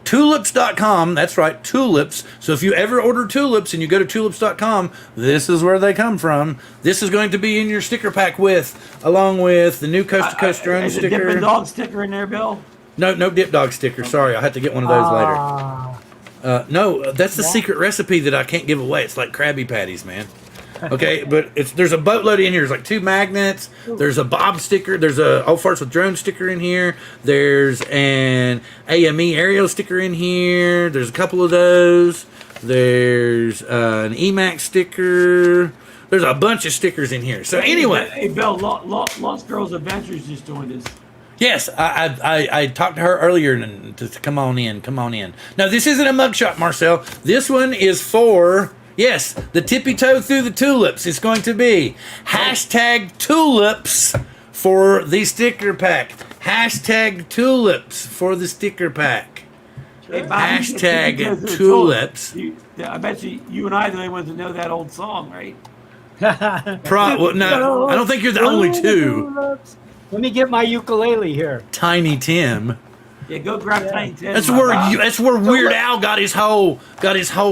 tulips.com. That's right, tulips. So if you ever order tulips and you go to tulips.com, this is where they come from. This is going to be in your sticker pack along with the new Coast to Coast drone Is a Dippin' sticker. Dog sticker in there, Bill? No Dip Dog sticker. Sorry, I had to get one of those later. Ah, No, that's the secret recipe that I can't give away. It's like Krabby Patties, man. Okay, but there's a boatload in here. There's like 2 magnets. There's a Bob sticker. There's a All Farts with Drone sticker in here. There's an AME aerial sticker in here. There's a couple of those. There's an EMAX sticker. There's a bunch of stickers in here. So anyway, Hey, Bill, Lost Girls Adventures just joined us. yes, I talked to her earlier to come on in. Now, this isn't a mugshot, Marcel. This one is for, yes, the tippy toe through the tulips. It's going to be hashtag tulips for the sticker pack. Hashtag tulips for the sticker pack. Hey, Bob, Hashtag you guys are tulips. I bet you and I are the only ones that know that old song, right? Well, no, I don't think you're the only two. let me get my ukulele here. Tiny Tim. Yeah, go grab Tiny Tim. That's Bob. that's where Weird Al got his whole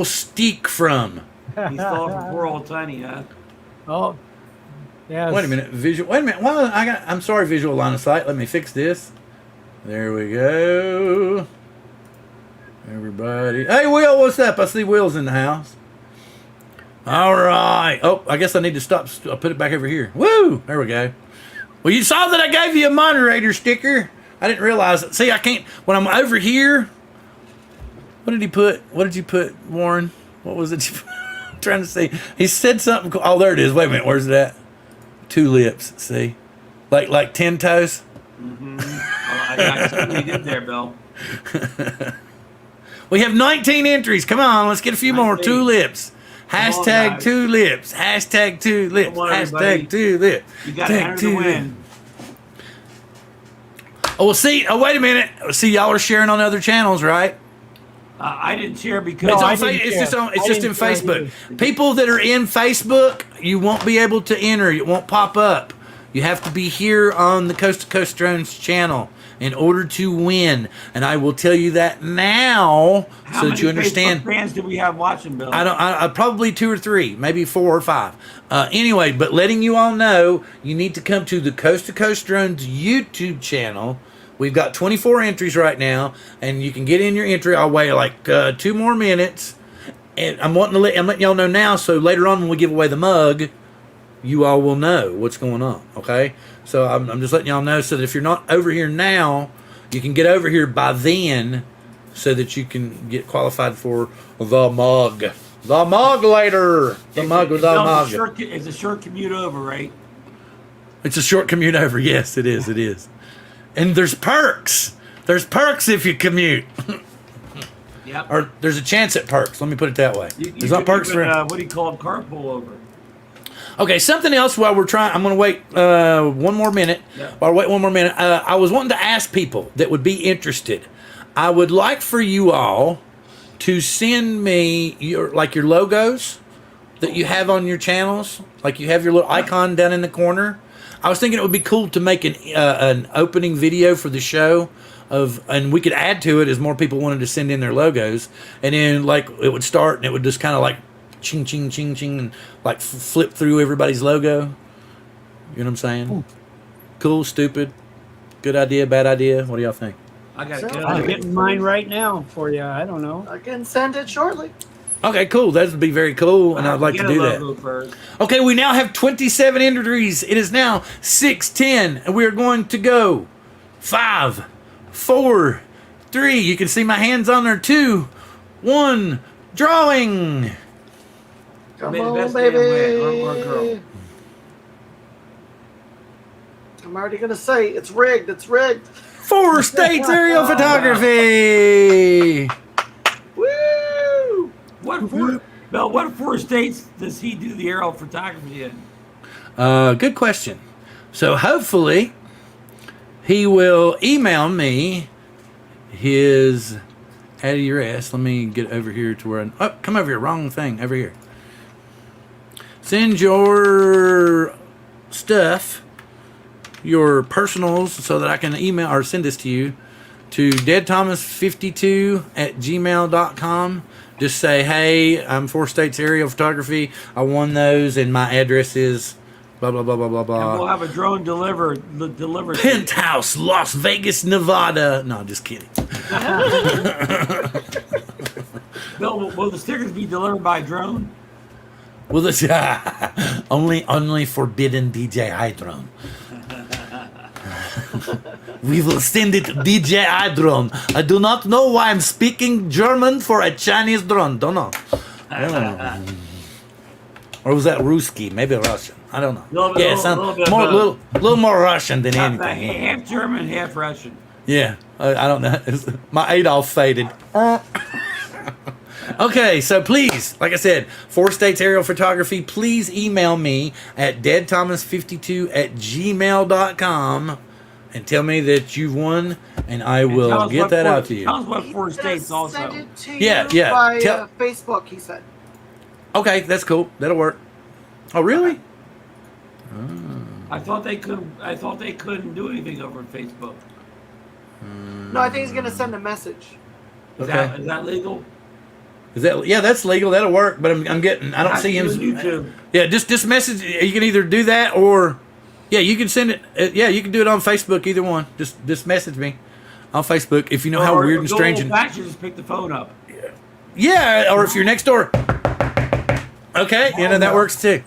steak from. He stole it from poor old Tiny, huh? Oh, yes. Wait a minute, visual. Wait a minute. Well, I'm sorry, visual line of sight. Let me fix this. There we go. Everybody. Hey, Will, what's up? I see Will's in the house. All right. Oh, I guess I need to stop. I'll put it back over here. Woo! There we go. Well, you saw that I gave you a moderator sticker. I didn't realize it. See, I can't. When I'm over here. What did he put? What did you put, Warren? What was it? I'm trying to see. He said something. Oh, there it is. Wait a minute. Where's it at? Tulips. See, like 10 toes. I see what you did there, Bill. We have 19 entries. Come on, let's get a few more. 19. Tulips. on, Hashtag guys. tulips. Hashtag tulips. Come on, everybody. Hashtag tulips. You got to enter to win. Oh, well, see. Oh, wait a minute. See, y'all are sharing on other channels, right? I didn't share because It's, I on didn't it's share. just on. It's I just didn't in share Facebook. either. People that are in Facebook, you won't be able to enter. It won't pop up. You have to be here on the Coast to Coast Drones channel in order to win. And I will tell you that now, how so many that you understand. Facebook fans do we have watching, Bill? I probably 2 or 3, maybe 4 or 5. Anyway, but letting you all know, you need to come to the Coast to Coast Drones YouTube channel. We've got 24 entries right now, and you can get in your entry. I'll wait like 2 more minutes, and I'm letting y'all know now, so later on when we give away the mug, you all will know what's going on. Okay, so I'm just letting y'all know so that if you're not over here now, you can get over here by then, so that you can get qualified for the mug. The mug later. The mug with the mug. It's a short commute over, right? It's a short commute over. Yes, it is. It is. And there's perks. There's perks if you commute. Yep. Or there's a chance at perks. Let me put it that way. There's not could perks even, for. what do you call it? Carpool over. Okay, something else while we're trying. I'm going to wait one more minute. Yeah. While I wait one more minute, I was wanting to ask people that would be interested. I would like for you all to send me your logos that you have on your channels. Like you have your little icon down in the corner. I was thinking it would be cool to make an opening video for the show and we could add to it as more people wanted to send in their logos, and then like it would start and it would just kind of like ching ching ching ching and like flip through everybody's logo. You know what I'm saying? Ooh. Cool, stupid, good idea, bad idea. What do y'all think? I got it. I'm getting mine right now for you. I don't know. I can send it shortly. Okay, cool. That would be very cool, and I'd like to do that. First. Okay, we now have 27 entries. It is now 6:10, and we are going to go 5, 4, 3. You can see my hands on there. 2, 1. Drawing. Come May the on, best man win, baby. or girl. I'm already going to say it's rigged. It's rigged. 4 States aerial photography. Woo! What 4 states does he do the aerial photography in? Good question. So hopefully he will email me his address. Let me get over here to where come over here. Wrong thing. Over here. Send your stuff, your personals, so that I can email or send this to you to deadthomas52@gmail.com. Just say, hey, I'm 4 States aerial photography. I won those, and my address is blah, blah, blah, blah, blah, blah. And we'll have a drone delivered. Penthouse, Las Vegas, Nevada. No, just kidding. Bill, will the stickers be delivered by drone? Well, this only forbidden DJI drone. We will send it DJI drone. I do not know why I'm speaking German for a Chinese drone. Don't know. Or was that Ruski? Maybe Russian. I don't know. Little more Russian than anything. Half German, half Russian. Yeah, I don't know. My Adolf faded. Okay, so please, like I said, 4 States aerial photography, please email me at deadthomas52@gmail.com and tell me that you've won, and I will get that out to you. Tell us what 4 states also. Send it to Yeah. by Facebook, he said. Okay, that's cool. That'll work. Oh, really? I thought they couldn't do anything over Facebook. No, I think he's going to send a message. Is that legal? That's legal. That'll work. But I don't see him. YouTube. Yeah, just message. You can either do that or, you can send it. You can do it on Facebook. Either one. Just message me on Facebook if you know how weird and strange. Just pick the phone up. Yeah, or if you're next door. Okay, that works too.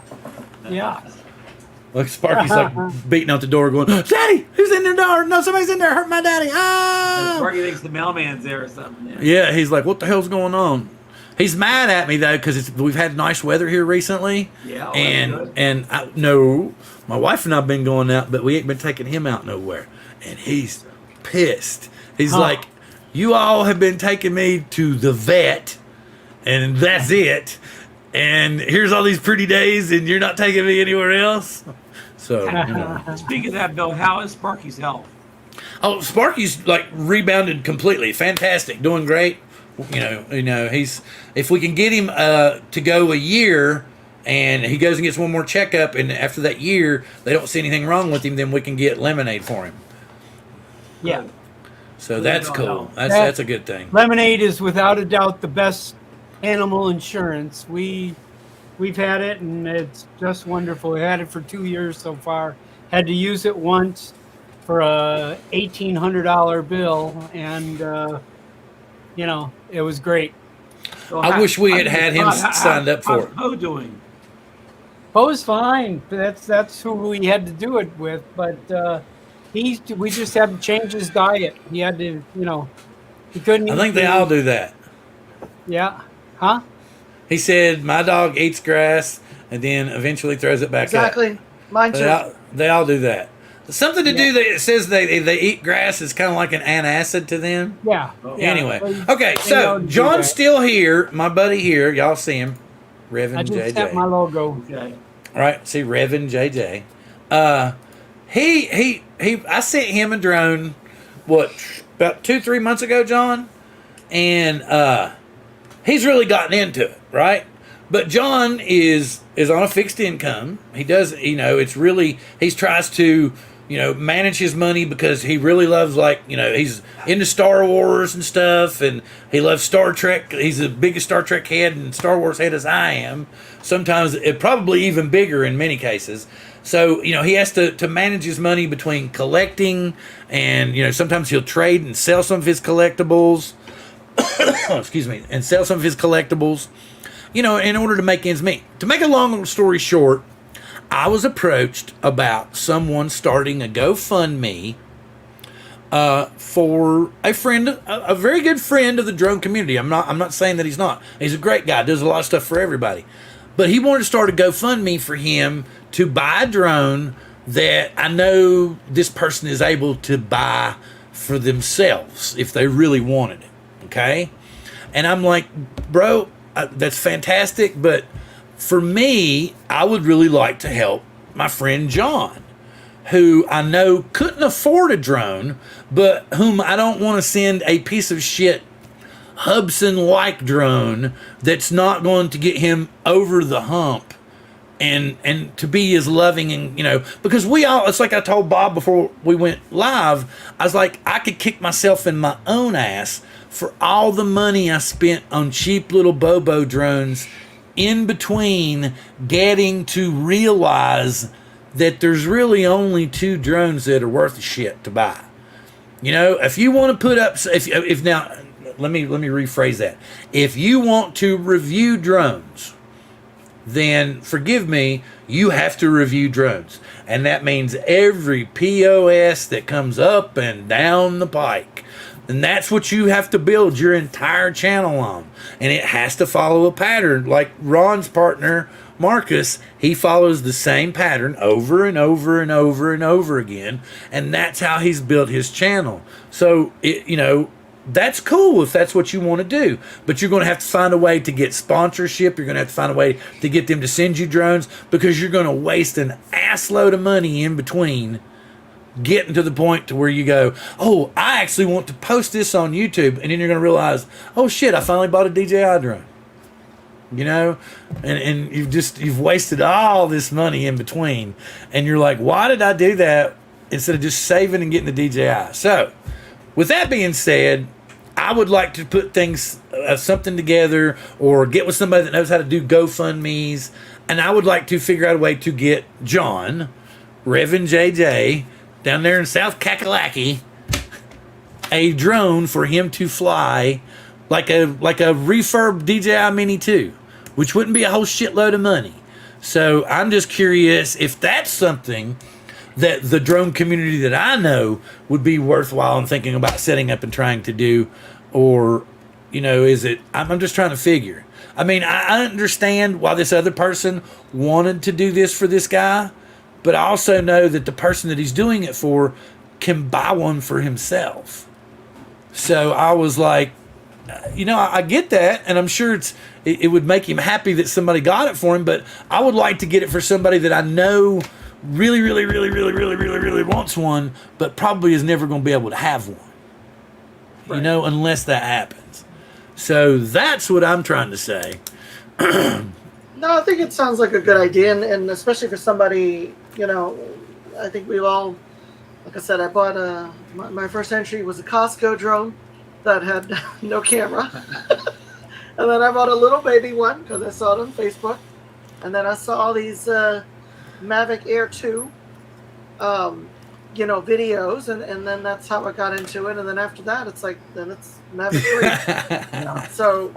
Yeah. Look, Sparky's like beating out the door, going, "Daddy, who's in their door? No, somebody's in there. Hurt my daddy." Ah! Sparky thinks the mailman's there or something. Yeah, he's like, "What the hell's going on?" He's mad at me though because we've had nice weather here recently. Yeah, and my wife and I've been going out, but we ain't been taking him out nowhere, and he's pissed. He's like, "You all have been taking me to the vet, and that's it. And here's all these pretty days, and you're not taking me anywhere else." So, Speaking of that, Bill, how is Sparky's health? Oh, Sparky's like rebounded completely. Fantastic, doing great. He's if we can get him to go a year, and he goes and gets one more checkup, and after that year they don't see anything wrong with him, then we can get lemonade for him. Yeah. So that's cool. That's a good thing. Lemonade is without a doubt the best animal insurance. We've had it, and it's just wonderful. We had it for 2 years so far. Had to use it once for a $1,800 bill, and it was great. So I wish we had him signed up for it. How's Poe doing? Poe's fine. That's who we had to do it with, but we just had to change his diet. He had to, he couldn't. I think they all do that. Yeah. Huh? He said, "My dog eats grass and then eventually throws it back up." Exactly. Mine too. They all do that. Something to do that it says they eat grass is kind of like an antacid to them. Yeah. Anyway, They- okay, they so don't do John's that. still here, my buddy here. Y'all see him, Reverend I just JJ. set my logo. Okay. All right, see Reverend JJ. He I sent him a drone. What, about 2-3 months ago, John, and he's really gotten into it, right? But John is on a fixed income. He does, it's really, he tries to, manage his money because he really loves, he's into Star Wars and stuff, and he loves Star Trek. He's the biggest Star Trek head and Star Wars head as I am. Sometimes probably even bigger in many cases. So, he has to manage his money between collecting and, sometimes he'll trade and sell some of his collectibles. Excuse me, and sell some of his collectibles, in order to make ends meet. To make a long story short, I was approached about someone starting a GoFundMe for a friend, a very good friend of the drone community. I'm not saying that he's not. He's a great guy, does a lot of stuff for everybody. But he wanted to start a GoFundMe for him to buy a drone that I know this person is able to buy for themselves if they really wanted it. Okay? And I'm like, bro, that's fantastic, but for me, I would really like to help my friend John, who I know couldn't afford a drone, but whom I don't want to send a piece of shit Hubson-like drone that's not going to get him over the hump and to be as loving and, because it's like I told Bob before we went live, I was like, I could kick myself in my own ass for all the money I spent on cheap little Bobo drones in between getting to realize that there's really only 2 drones that are worth a shit to buy. If you want to put up, if now, let me rephrase that. If you want to review drones, then forgive me, you have to review drones. And that means every POS that comes up and down the pike. And that's what you have to build your entire channel on. And it has to follow a pattern. Like Ron's partner, Marcus, he follows the same pattern over and over and over and over again. And that's how he's built his channel. So, that's cool if that's what you want to do. But you're going to have to find a way to get sponsorship. You're going to have to find a way to get them to send you drones because you're going to waste an ass load of money in between getting to the point to where you go, oh, I actually want to post this on YouTube. And then you're going to realize, oh, shit, I finally bought a DJI drone. And you've wasted all this money in between. And you're like, why did I do that instead of just saving and getting the DJI? So, with that being said, I would like to put something together or get with somebody that knows how to do GoFundMes. And I would like to figure out a way to get John, Reverend JJ, down there in South Kakalaki, a drone for him to fly like a refurb DJI Mini 2, which wouldn't be a whole shitload of money. So I'm just curious if that's something that the drone community that I know would be worthwhile in thinking about setting up and trying to do, or, is it, I'm just trying to figure. I mean, I understand why this other person wanted to do this for this guy, but I also know that the person that he's doing it for can buy one for himself. So I was like, I get that, and I'm sure it would make him happy that somebody got it for him, but I would like to get it for somebody that I know really, really, really, really, really, really, really wants one, but probably is never going to be able to have one. Right. Unless that happens. So that's what I'm trying to say. No, I think it sounds like a good idea, and especially for somebody, I think we've all, like I said, I bought my first entry was a Costco drone that had no camera. And then I bought a little baby one because I saw it on Facebook. And then I saw these Mavic Air 2, videos, and then that's how I got into it. And then after that, it's Mavic 3. So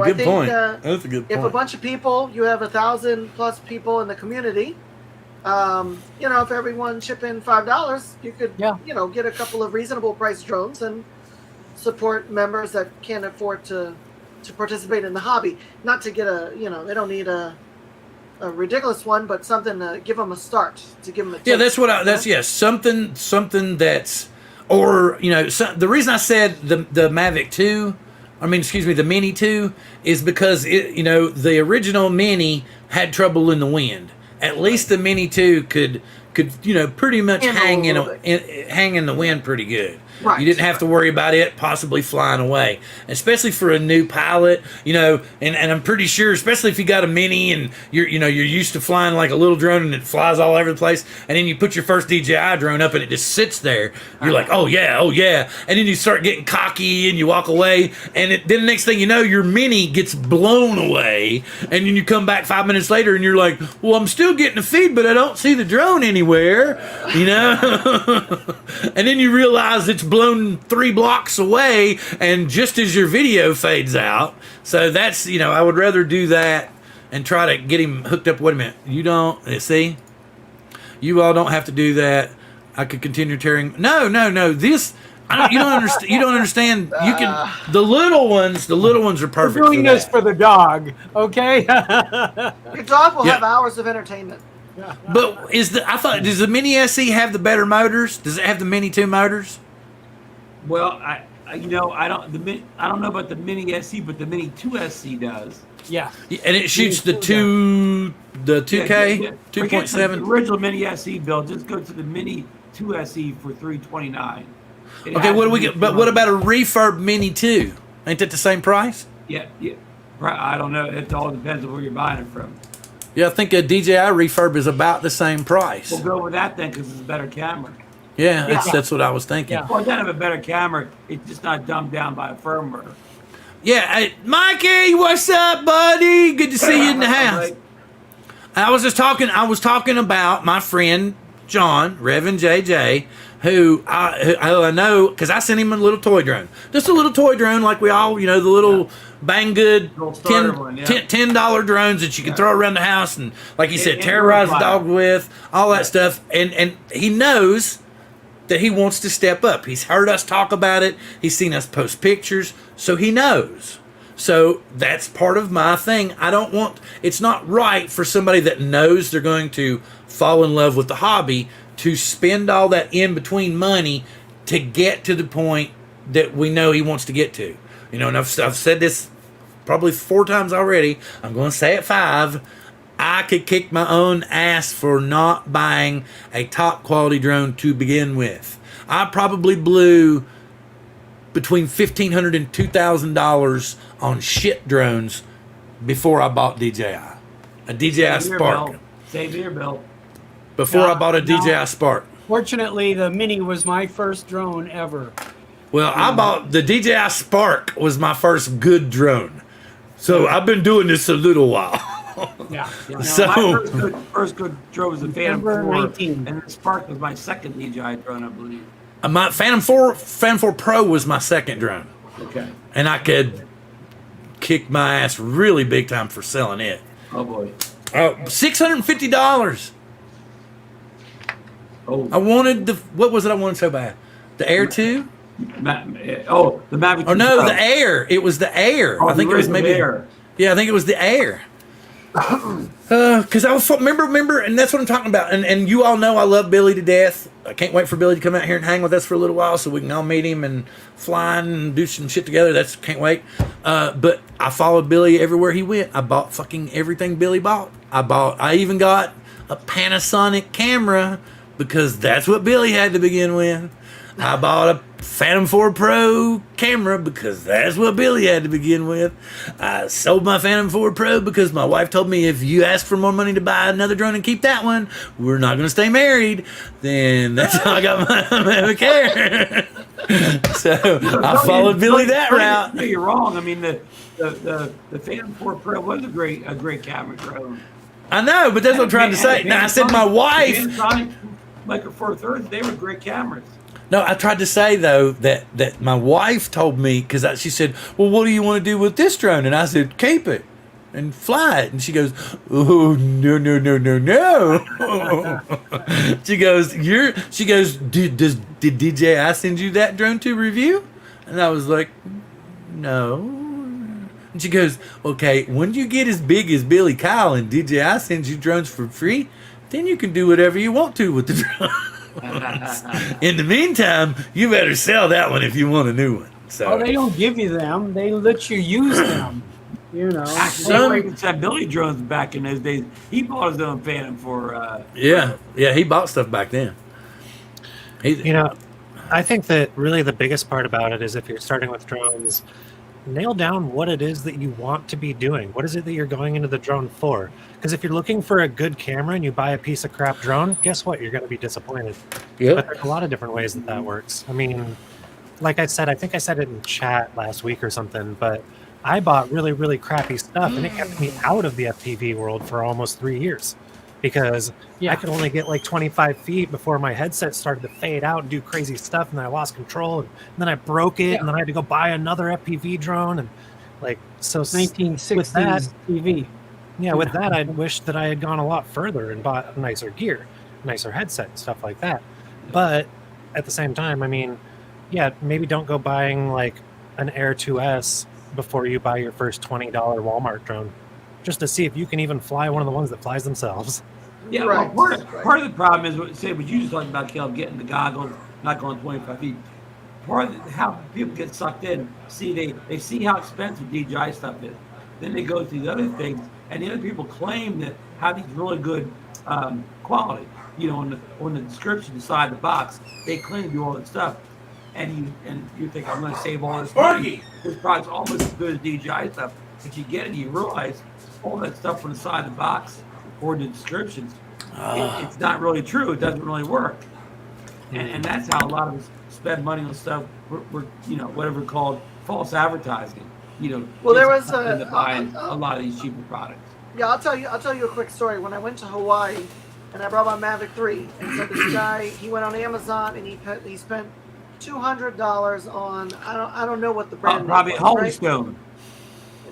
I think point. That's a good if point. a bunch of people, you have 1,000+ people in the community, if everyone chip in $5, you could, get a couple of reasonable price drones and support members that can't afford to participate in the hobby. Not to get they don't need a a ridiculous one, but something to give them a start, to give them a taste. Yeah, that's what something that's, or the reason I said the Mavic 2, the Mini 2, is because the original Mini had trouble in the wind. At least the Mini 2 could pretty much hang in the wind pretty good. Right. You didn't have to worry about it possibly flying away, especially for a new pilot. And I'm pretty sure, especially if you got a Mini and you're used to flying like a little drone and it flies all over the place, and then you put your first DJI drone up and it just sits there. You're like, oh yeah, and then you start getting cocky and you walk away, and then the next thing you know, your Mini gets blown away, and then you come back 5 minutes later and you're like, well, I'm still getting a feed, but I don't see the drone anywhere, and then you realize it's blown 3 blocks away, and just as your video fades out. So that's, I would rather do that and try to get him hooked up. Wait a minute, you all don't have to do that. I could continue tearing. No, this, you don't understand. You don't understand. You can, the little ones are perfect. We're doing this for the dog, okay? Your dog will have hours of entertainment. But does the Mini SE have the better motors? Does it have the Mini 2 motors? Well, I don't know about the Mini SE, but the Mini 2 SE does. Yeah. And it shoots the 2K, 2.7. The original Mini SE build. Just go to the Mini 2 SE for $329. Okay, what do we get? But what about a refurb Mini 2? Ain't that the same price? Yeah. Right. I don't know. It all depends on where you're buying it from. Yeah, I think a DJI refurb is about the same price. We'll go with that then, because it's a better camera. Yeah, that's what I was thinking. Yeah. Well, it doesn't have a better camera. It's just not dumbed down by a firmware. Yeah, Mikey, what's up, buddy? Good to see you in the house. I was talking about my friend John, Reverend JJ, who I know, because I sent him a little toy drone. Just a little toy drone like we all, the little Banggood $10 drones that you can throw around the house and, like he said, terrorize the dog with, all that stuff. And he knows that he wants to step up. He's heard us talk about it. He's seen us post pictures, so he knows. So that's part of my thing. It's not right for somebody that knows they're going to fall in love with the hobby to spend all that in-between money to get to the point that we know he wants to get to. And I've said this probably 4 times already. I'm going to say it 5. I could kick my own ass for not buying a top quality drone to begin with. I probably blew between $1,500 and $2,000 on shit drones before I bought DJI. A DJI Spark. Save your bill. Before I bought a DJI Spark. Fortunately, the Mini was my first drone ever. Well, I bought the DJI Spark was my first good drone. So I've been doing this a little while. Yeah. So my first good drone was the Phantom 4, 19. and the Spark was my second DJI drone, I believe. My Phantom 4 Pro was my second drone. Okay. And I could kick my ass really big time for selling it. Oh boy. $650. Oh. I wanted what was it I wanted so bad? The Air 2? The Mavic 2 Or no, Pro. the Air. It was the Air. I think it was maybe Air. Yeah, I think it was the Air. Because I was remember, and that's what I'm talking about. And you all know I love Billy to death. I can't wait for Billy to come out here and hang with us for a little while so we can all meet him and fly and do some shit together. Can't wait. But I followed Billy everywhere he went. I bought fucking everything Billy bought. I even got a Panasonic camera because that's what Billy had to begin with. I bought a Phantom 4 Pro camera because that's what Billy had to begin with. I sold my Phantom 4 Pro because my wife told me if you ask for more money to buy another drone and keep that one, we're not going to stay married. Then that's how I got my Mavic Air. So I followed Billy that route. No, you're wrong. I mean, the Phantom 4 Pro was a great camera drone. I know, but that's what I'm trying to say. Now, I said my wife. Panasonic Micro Four Thirds, they were great cameras. No, I tried to say, though, that my wife told me, because she said, well, what do you want to do with this drone? And I said, keep it and fly it. And she goes, oh, no. She goes, did DJI send you that drone to review? And I was like, no. And she goes, okay, when you get as big as Billy Kyle and DJI sends you drones for free, then you can do whatever you want to with the drones. In the meantime, you better sell that one if you want a new one. So Well, they don't give you them; they let you use them. You know. Actually, said Billy drones back in those days. He bought his own Phantom for. Yeah, he bought stuff back then. You know, I think that really the biggest part about it is if you're starting with drones, nail down what it is that you want to be doing. What is it that you're going into the drone for? Because if you're looking for a good camera and you buy a piece of crap drone, guess what? You're going to be disappointed. Yeah. But there's a lot of different ways that works. I mean, like I said, I think I said it in chat last week or something, but I bought really, really crappy stuff and it kept me out of the FPV world for almost 3 years. Because I could only get like 25 feet before my headset started to fade out and do crazy stuff, and then I lost control, and then I broke it, and then I had to go buy another FPV drone, and like so 1960s TV. Yeah, with that, I wish that I had gone a lot further and bought nicer gear, nicer headset, and stuff like that. But at the same time, I mean, yeah, maybe don't go buying like an Air 2S before you buy your first $20 Walmart drone, just to see if you can even fly one of the ones that flies themselves. Yeah, right. Well, part of the problem is what you just talking about, Caleb, getting the goggles, not going 25 feet. Part of how people get sucked in, they see how expensive DJI stuff is. Then they go through the other things, and the other people claim that have these really good quality. You know, on the description inside the box, they claim to do all that stuff. And you think, I'm going to save all this money. This product's almost as good as DJI stuff. But you get it, you realize all that stuff on the side of the box or the descriptions, it's not really true. It doesn't really work. And that's how a lot of us spend money on stuff, we're whatever called false advertising. Well, there was buying a lot of these cheaper products. Yeah, I'll tell you a quick story. When I went to Hawaii, and I brought my Mavic 3, and so this guy, he went on Amazon and he spent $200 on I don't know what the brand probably was, Holy right? Stone.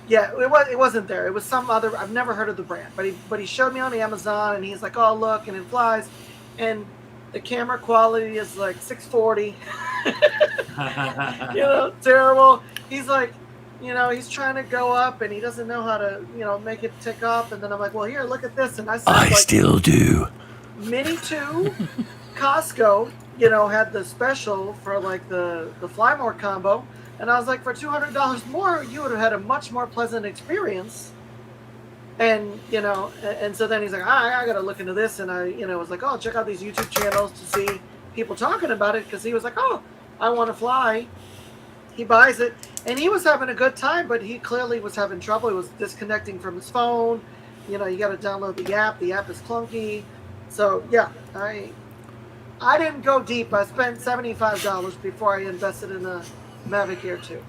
Yeah, it wasn't there. It was some other. I've never heard of the brand, but he showed me on Amazon, and he's like, "Oh, look," and it flies, and the camera quality is like 640. Terrible. He's like, he's trying to go up, and he doesn't know how to, make it tick up. And then I'm like, "Well, here, look at this." And I still do. Mini 2, Costco, had the special for like the Fly More combo. And I was like, for $200 more, you would have had a much more pleasant experience. And, and so then he's like, I got to look into this. And I, was like, oh, check out these YouTube channels to see people talking about it. Because he was like, oh, I want to fly. He buys it. And he was having a good time, but he clearly was having trouble. He was disconnecting from his phone. You got to download the app. The app is clunky. So, yeah, I didn't go deep. I spent $75 before I invested in a Mavic Air 2.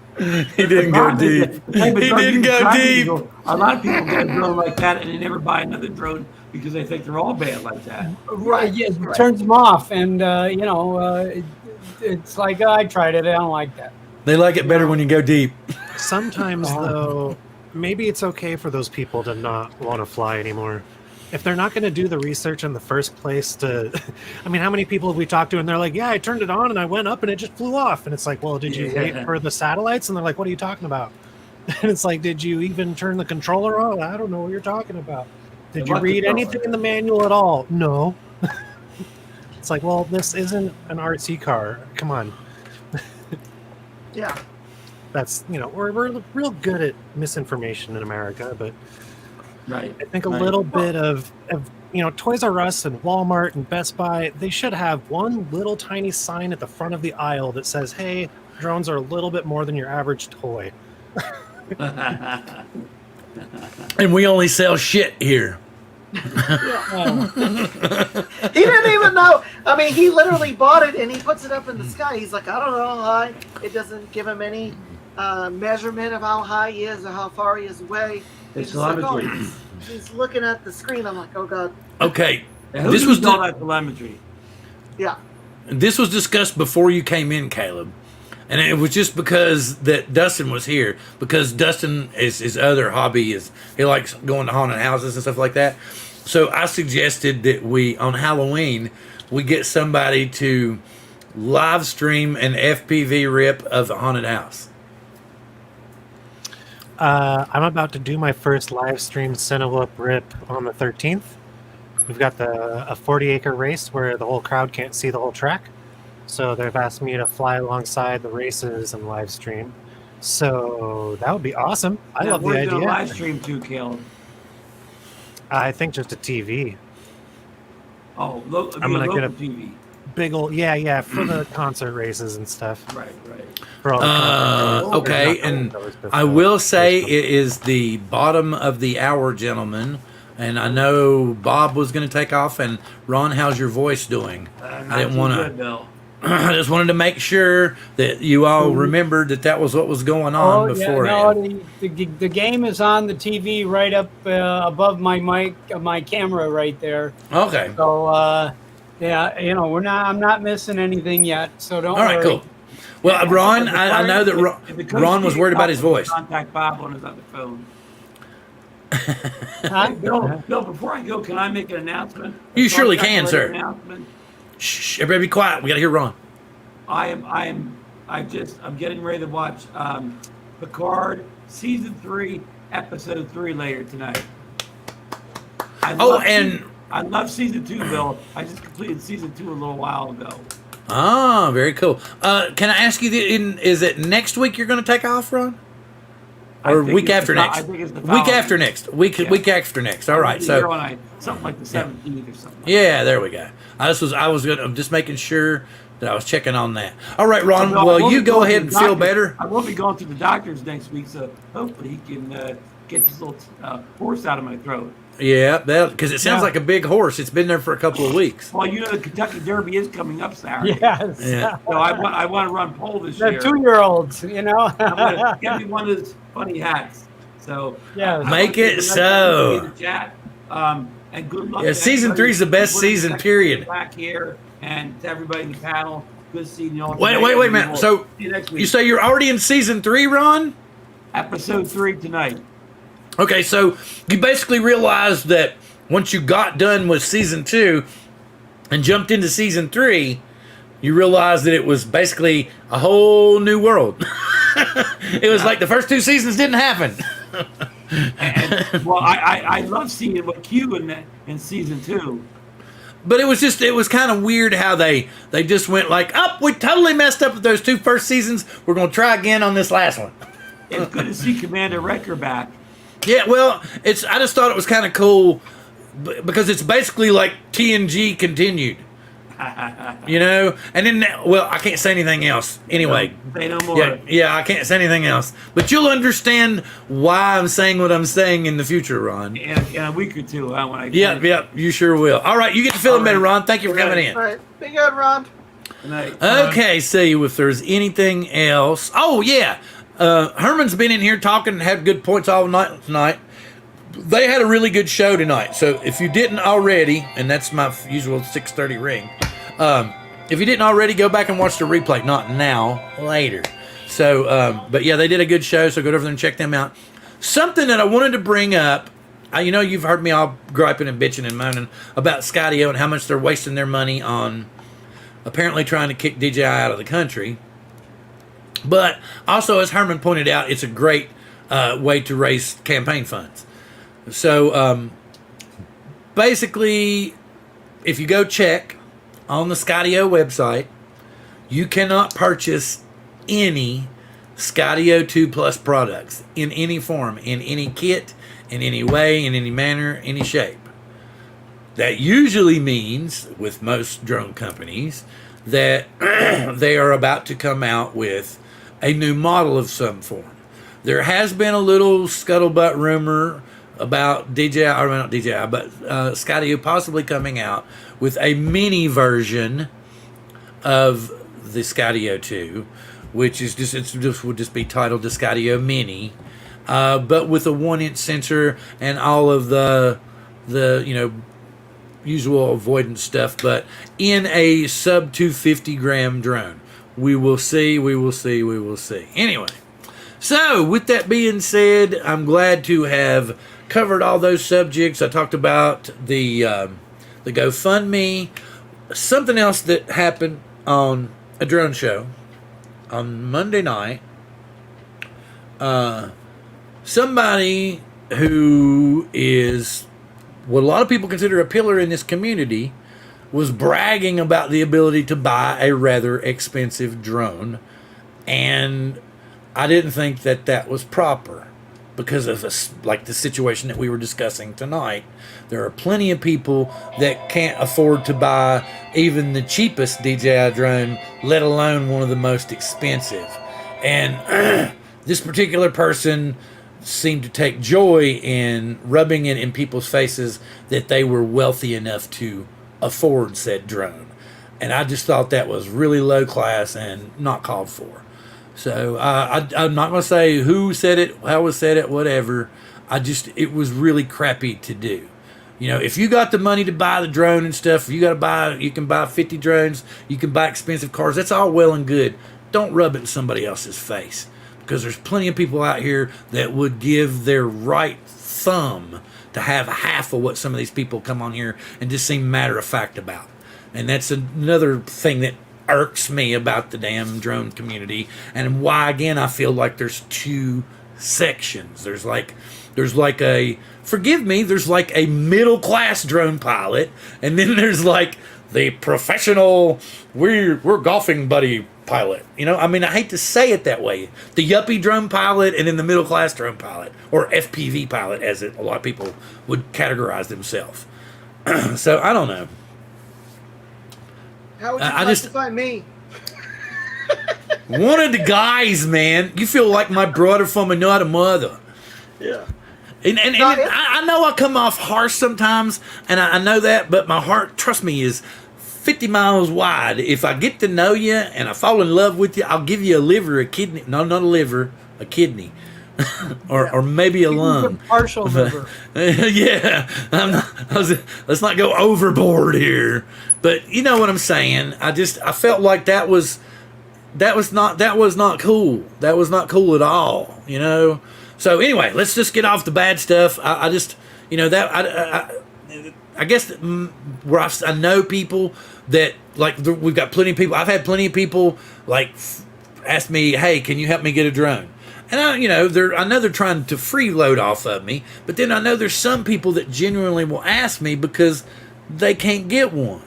He didn't go deep. He didn't go deep. A lot of people get a drone like that and they never buy another drone because they think they're all bad like that. Right. Yeah, it turns them off, and it's like, I tried it. I don't like that. They like it better when you go deep. Sometimes, though, maybe it's okay for those people to not want to fly anymore. If they're not going to do the research in the first place I mean, how many people have we talked to and they're like, yeah, I turned it on and I went up and it just flew off. And it's like, well, did you wait for the satellites? And they're like, what are you talking about? And it's like, did you even turn the controller on? I don't know what you're talking about. Did you read anything in the manual at all? No. It's like, well, this isn't an RC car. Come on. Yeah. That's, we're real good at misinformation in America, but right. I think a little bit of Toys R Us and Walmart and Best Buy, they should have one little tiny sign at the front of the aisle that says, hey, drones are a little bit more than your average toy. And we only sell shit here. He didn't even know. I mean, he literally bought it and he puts it up in the sky. He's like, I don't know how high. It doesn't give him any measurement of how high he is or how far he is away. It's telemetry. Like, he's looking at the screen. I'm like, oh god. Okay, this was all that telemetry. Yeah. This was discussed before you came in, Caleb, and it was just because that Dustin was here. Because Dustin is his other hobby is he likes going to haunted houses and stuff like that. So I suggested that on Halloween we get somebody to live stream an FPV rip of a haunted house. I'm about to do my first live stream Cinewhoop Rip on the 13th. We've got a 40-acre race where the whole crowd can't see the whole track. So they've asked me to fly alongside the races and live stream. So that would be awesome. I love the idea. Where's the live stream to, Caleb? I think just a TV. Oh, I'm gonna get a TV. Big old for the concert races and stuff. Right. For all the okay, and I will say it is the bottom of the hour, gentlemen. And I know Bob was going to take off. And Ron, how's your voice doing? I didn't want to. I just wanted to make sure that you all remembered that was what was going on before. Yeah, no, the game is on the TV right up above my mic, my camera right there. Okay. So I'm not missing anything yet. So don't. All right, worry. cool. Well, Ron, I know that Ron was worried about his voice. Contact Bob on his other phone. Huh? Bill, before I go, can I make an announcement? You surely can, sir. Announcement? Shh, everybody be quiet. We got to hear Ron. I'm getting ready to watch Picard season 3, episode 3 later tonight. I love season 2, Bill. I just completed season 2 a little while ago. Ah, very cool. Can I ask you, is it next week you're going to take off, Ron? Or week after next? I think it's the week after next. Week after next. All right. So something like the 17th or something. Yeah, there we go. I'm just making sure that I was checking on that. All right, Ron. Well, you go ahead and feel better. I will be going to the doctor's next week, so hopefully he can get this little horse out of my throat. Yeah, because it sounds like a big horse. It's been there for a couple of weeks. Well, the Kentucky Derby is coming up Saturday. Yes. Yeah. So I want to run pole this The year. 2-year-olds, I'm gonna get me one of those funny hats. So Make it so. In the chat. And good luck. Yeah, season 3 is the best season. Period. Back here and to everybody in the panel. Good seeing you all. Wait a minute. So you say you're already in season 3, Ron? Episode 3 tonight. Okay, so you basically realized that once you got done with season 2 and jumped into season 3, you realized that it was basically a whole new world. It was like the first 2 seasons didn't happen. I love seeing what Q in season 2. But it was kind of weird how they just went like, we totally messed up with those 2 first seasons. We're going to try again on this last one. It's good to see Commander Wrecker back. Yeah, well, I just thought it was kind of cool because it's basically like TNG continued. And then, I can't say anything else. Anyway. Say no more. Yeah, I can't say anything else. But you'll understand why I'm saying what I'm saying in the future, Ron. In a week or two. Yeah, you sure will. All right, you get to feeling better, Ron. Thank you for coming in. All right. Be good, Ron. Good night. Okay, see if there's anything else. Oh, yeah. Herman's been in here talking and had good points all night tonight. They had a really good show tonight. So if you didn't already, and that's my usual 6:30 ring, if you didn't already, go back and watch the replay. Not now, later. So, but yeah, they did a good show. So go over there and check them out. Something that I wanted to bring up. You've heard me all griping and bitching and moaning about Skydio and how much they're wasting their money on apparently trying to kick DJI out of the country. But also, as Herman pointed out, it's a great way to raise campaign funds. So basically, if you go check on the Skydio website, you cannot purchase any Skydio 2 Plus products in any form, in any kit, in any way, in any manner, any shape. That usually means, with most drone companies, that they are about to come out with a new model of some form. There has been a little scuttlebutt rumor about Skydio possibly coming out with a mini version of the Skydio 2, which is would just be titled the Skydio Mini, but with a 1-inch sensor and all of the usual avoidance stuff, but in a sub 250 gram drone. We will see. Anyway, so with that being said, I'm glad to have covered all those subjects. I talked about the GoFundMe. Something else that happened on a drone show on Monday night. somebody who is what a lot of people consider a pillar in this community was bragging about the ability to buy a rather expensive drone, and I didn't think that that was proper because of like the situation that we were discussing tonight. There are plenty of people that can't afford to buy even the cheapest DJI drone, let alone one of the most expensive. And this particular person seemed to take joy in rubbing it in people's faces that they were wealthy enough to afford said drone. And I just thought that was really low class and not called for. So I'm not going to say who said it, how it said it, whatever. It was really crappy to do. You know, if you got the money to buy the drone and stuff, you can buy 50 drones, you can buy expensive cars. That's all well and good. Don't rub it in somebody else's face, because there's plenty of people out here that would give their right thumb to have half of what some of these people come on here and just seem matter of fact about. And that's another thing that irks me about the damn drone community, and why again I feel like there's two sections. There's like a, forgive me, there's like a middle class drone pilot, and then there's like the professional we're golfing buddy pilot. You know, I mean, I hate to say it that way. The yuppie drone pilot and then the middle class drone pilot, or FPV pilot as a lot of people would categorize themselves. So I don't know. How would you classify me? One of the guys, man. You feel like my brother from another mother. Yeah. And I know I come off harsh sometimes, and I know that, but my heart, trust me, is 50 miles wide. If I get to know you and I fall in love with you, I'll give you a liver, a kidney. No, not a liver, a kidney. or maybe a lung. Partial liver. Yeah. Let's not go overboard here. But you know what I'm saying. I felt like that was not cool. That was not cool at all, you know. So anyway, let's just get off the bad stuff. I guess where I know people that, like, we've got plenty of people. I've had plenty of people like ask me, "Hey, can you help me get a drone?" And I know they're trying to freeload off of me, but then I know there's some people that genuinely will ask me because they can't get one,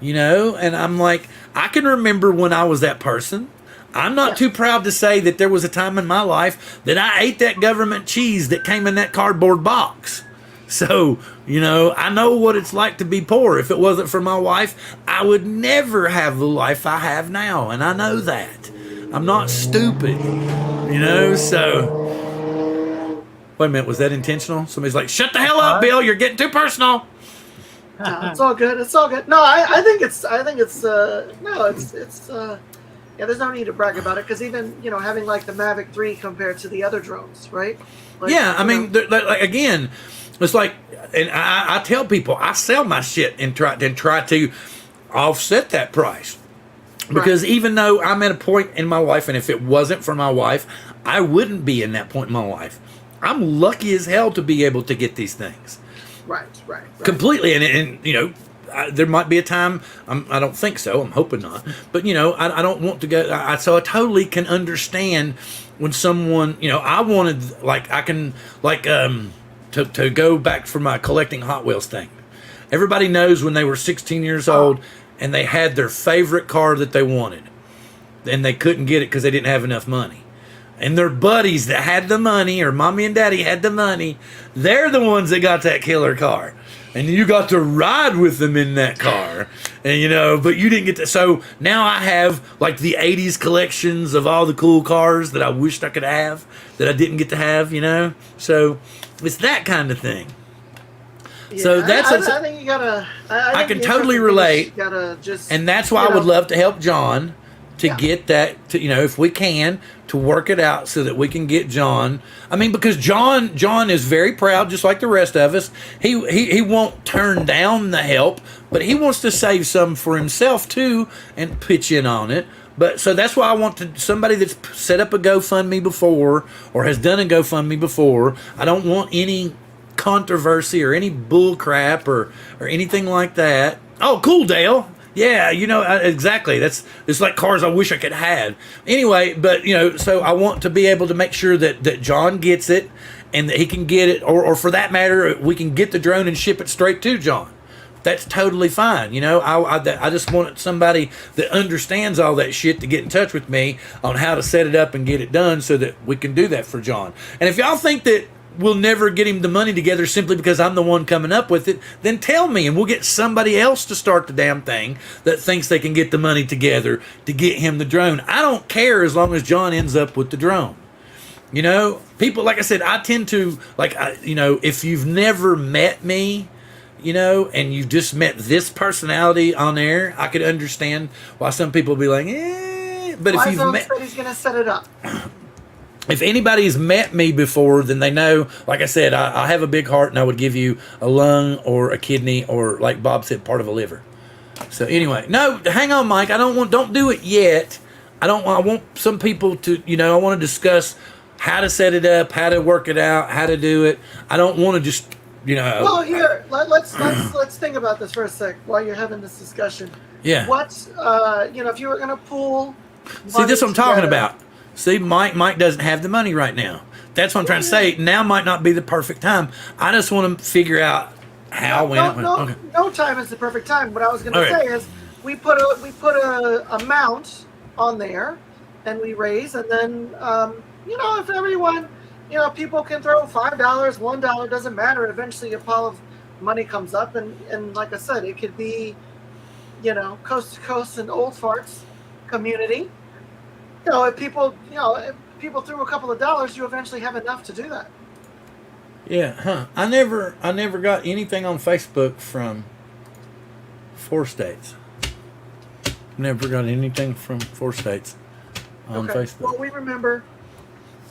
you know. And I'm like, I can remember when I was that person. I'm not too proud to say that there was a time in my life that I ate that government cheese that came in that cardboard box. So, you know, I know what it's like to be poor. If it wasn't for my wife, I would never have the life I have now. And I know that. I'm not stupid, you know, so. Wait a minute, was that intentional? Somebody's like, shut the hell up, Bill, you're getting too personal. No, it's all good. It's all good. No, I think it's yeah, there's no need to brag about it, because even, you know, having like the Mavic 3 compared to the other drones, right? Like, yeah, I mean, like, again, it's like, and I tell people, I sell my shit and try to offset that price. Because even though I'm at a point in my life, and if it wasn't for my wife, I wouldn't be in that point in my life. I'm lucky as hell to be able to get these things. Right. Completely, and you know, there might be a time. I don't think so. I'm hoping not. But you know, I don't want to go. So I totally can understand when someone, you know, I wanted, like, I can, like, to go back for my collecting Hot Wheels thing. Everybody knows when they were 16 years old and they had their favorite car that they wanted, and they couldn't get it because they didn't have enough money. And their buddies that had the money, or mommy and daddy had the money, they're the ones that got that killer car. And you got to ride with them in that car. And, you know, but you didn't get to. So now I have like the 80s collections of all the cool cars that I wished I could have, that I didn't get to have, you know. So it's that kind of thing. Yeah, so that's I think you gotta. I can totally relate. You gotta just, and that's why I would love to help John to get that, to, you know, if we can, to work it out so that we can get John. I mean, because John is very proud, just like the rest of us. He won't turn down the help, but he wants to save some for himself too and pitch in on it. But so that's why I want somebody that's set up a GoFundMe before or has done a GoFundMe before. I don't want any controversy or any bull crap or anything like that. Oh, cool, Dale. Yeah, exactly. It's like cars I wish I could have. Anyway, but so I want to be able to make sure that John gets it, and that he can get it, or for that matter, we can get the drone and ship it straight to John. That's totally fine. I just want somebody that understands all that shit to get in touch with me on how to set it up and get it done so that we can do that for John. And if y'all think that we'll never get him the money together simply because I'm the one coming up with it, then tell me and we'll get somebody else to start the damn thing that thinks they can get the money together to get him the drone. I don't care as long as John ends up with the drone. People, like I said, I tend to, if you've never met me, and you've just met this personality on air, I could understand why some people be like, But if you've met, he's going to set it up. If anybody's met me before, then they know, like I said, I have a big heart and I would give you a lung or a kidney or, like Bob said, part of a liver. So anyway, no, hang on, Mike. Don't do it yet. I want some people to, I want to discuss how to set it up, how to work it out, how to do it. I don't want to just, Well, here, let's think about this for a sec while you're having this discussion. Yeah. What's, if you were going to pool. See, this is what I'm talking about. See, Mike doesn't have the money right now. That's what I'm trying to say. Now might not be the perfect time. I just want to figure out how, okay. No time is the perfect time. What I was going to say is we put a amount on there, and we raise, and then if everyone, people can throw $5, $1, doesn't matter. Eventually, a pile of money comes up, and like I said, it could be, coast to coast and old farts community. If people threw a couple of dollars, you eventually have enough to do that. Yeah, I never got anything on Facebook from 4 states. Never got anything from 4 states on Facebook. Well, we remember.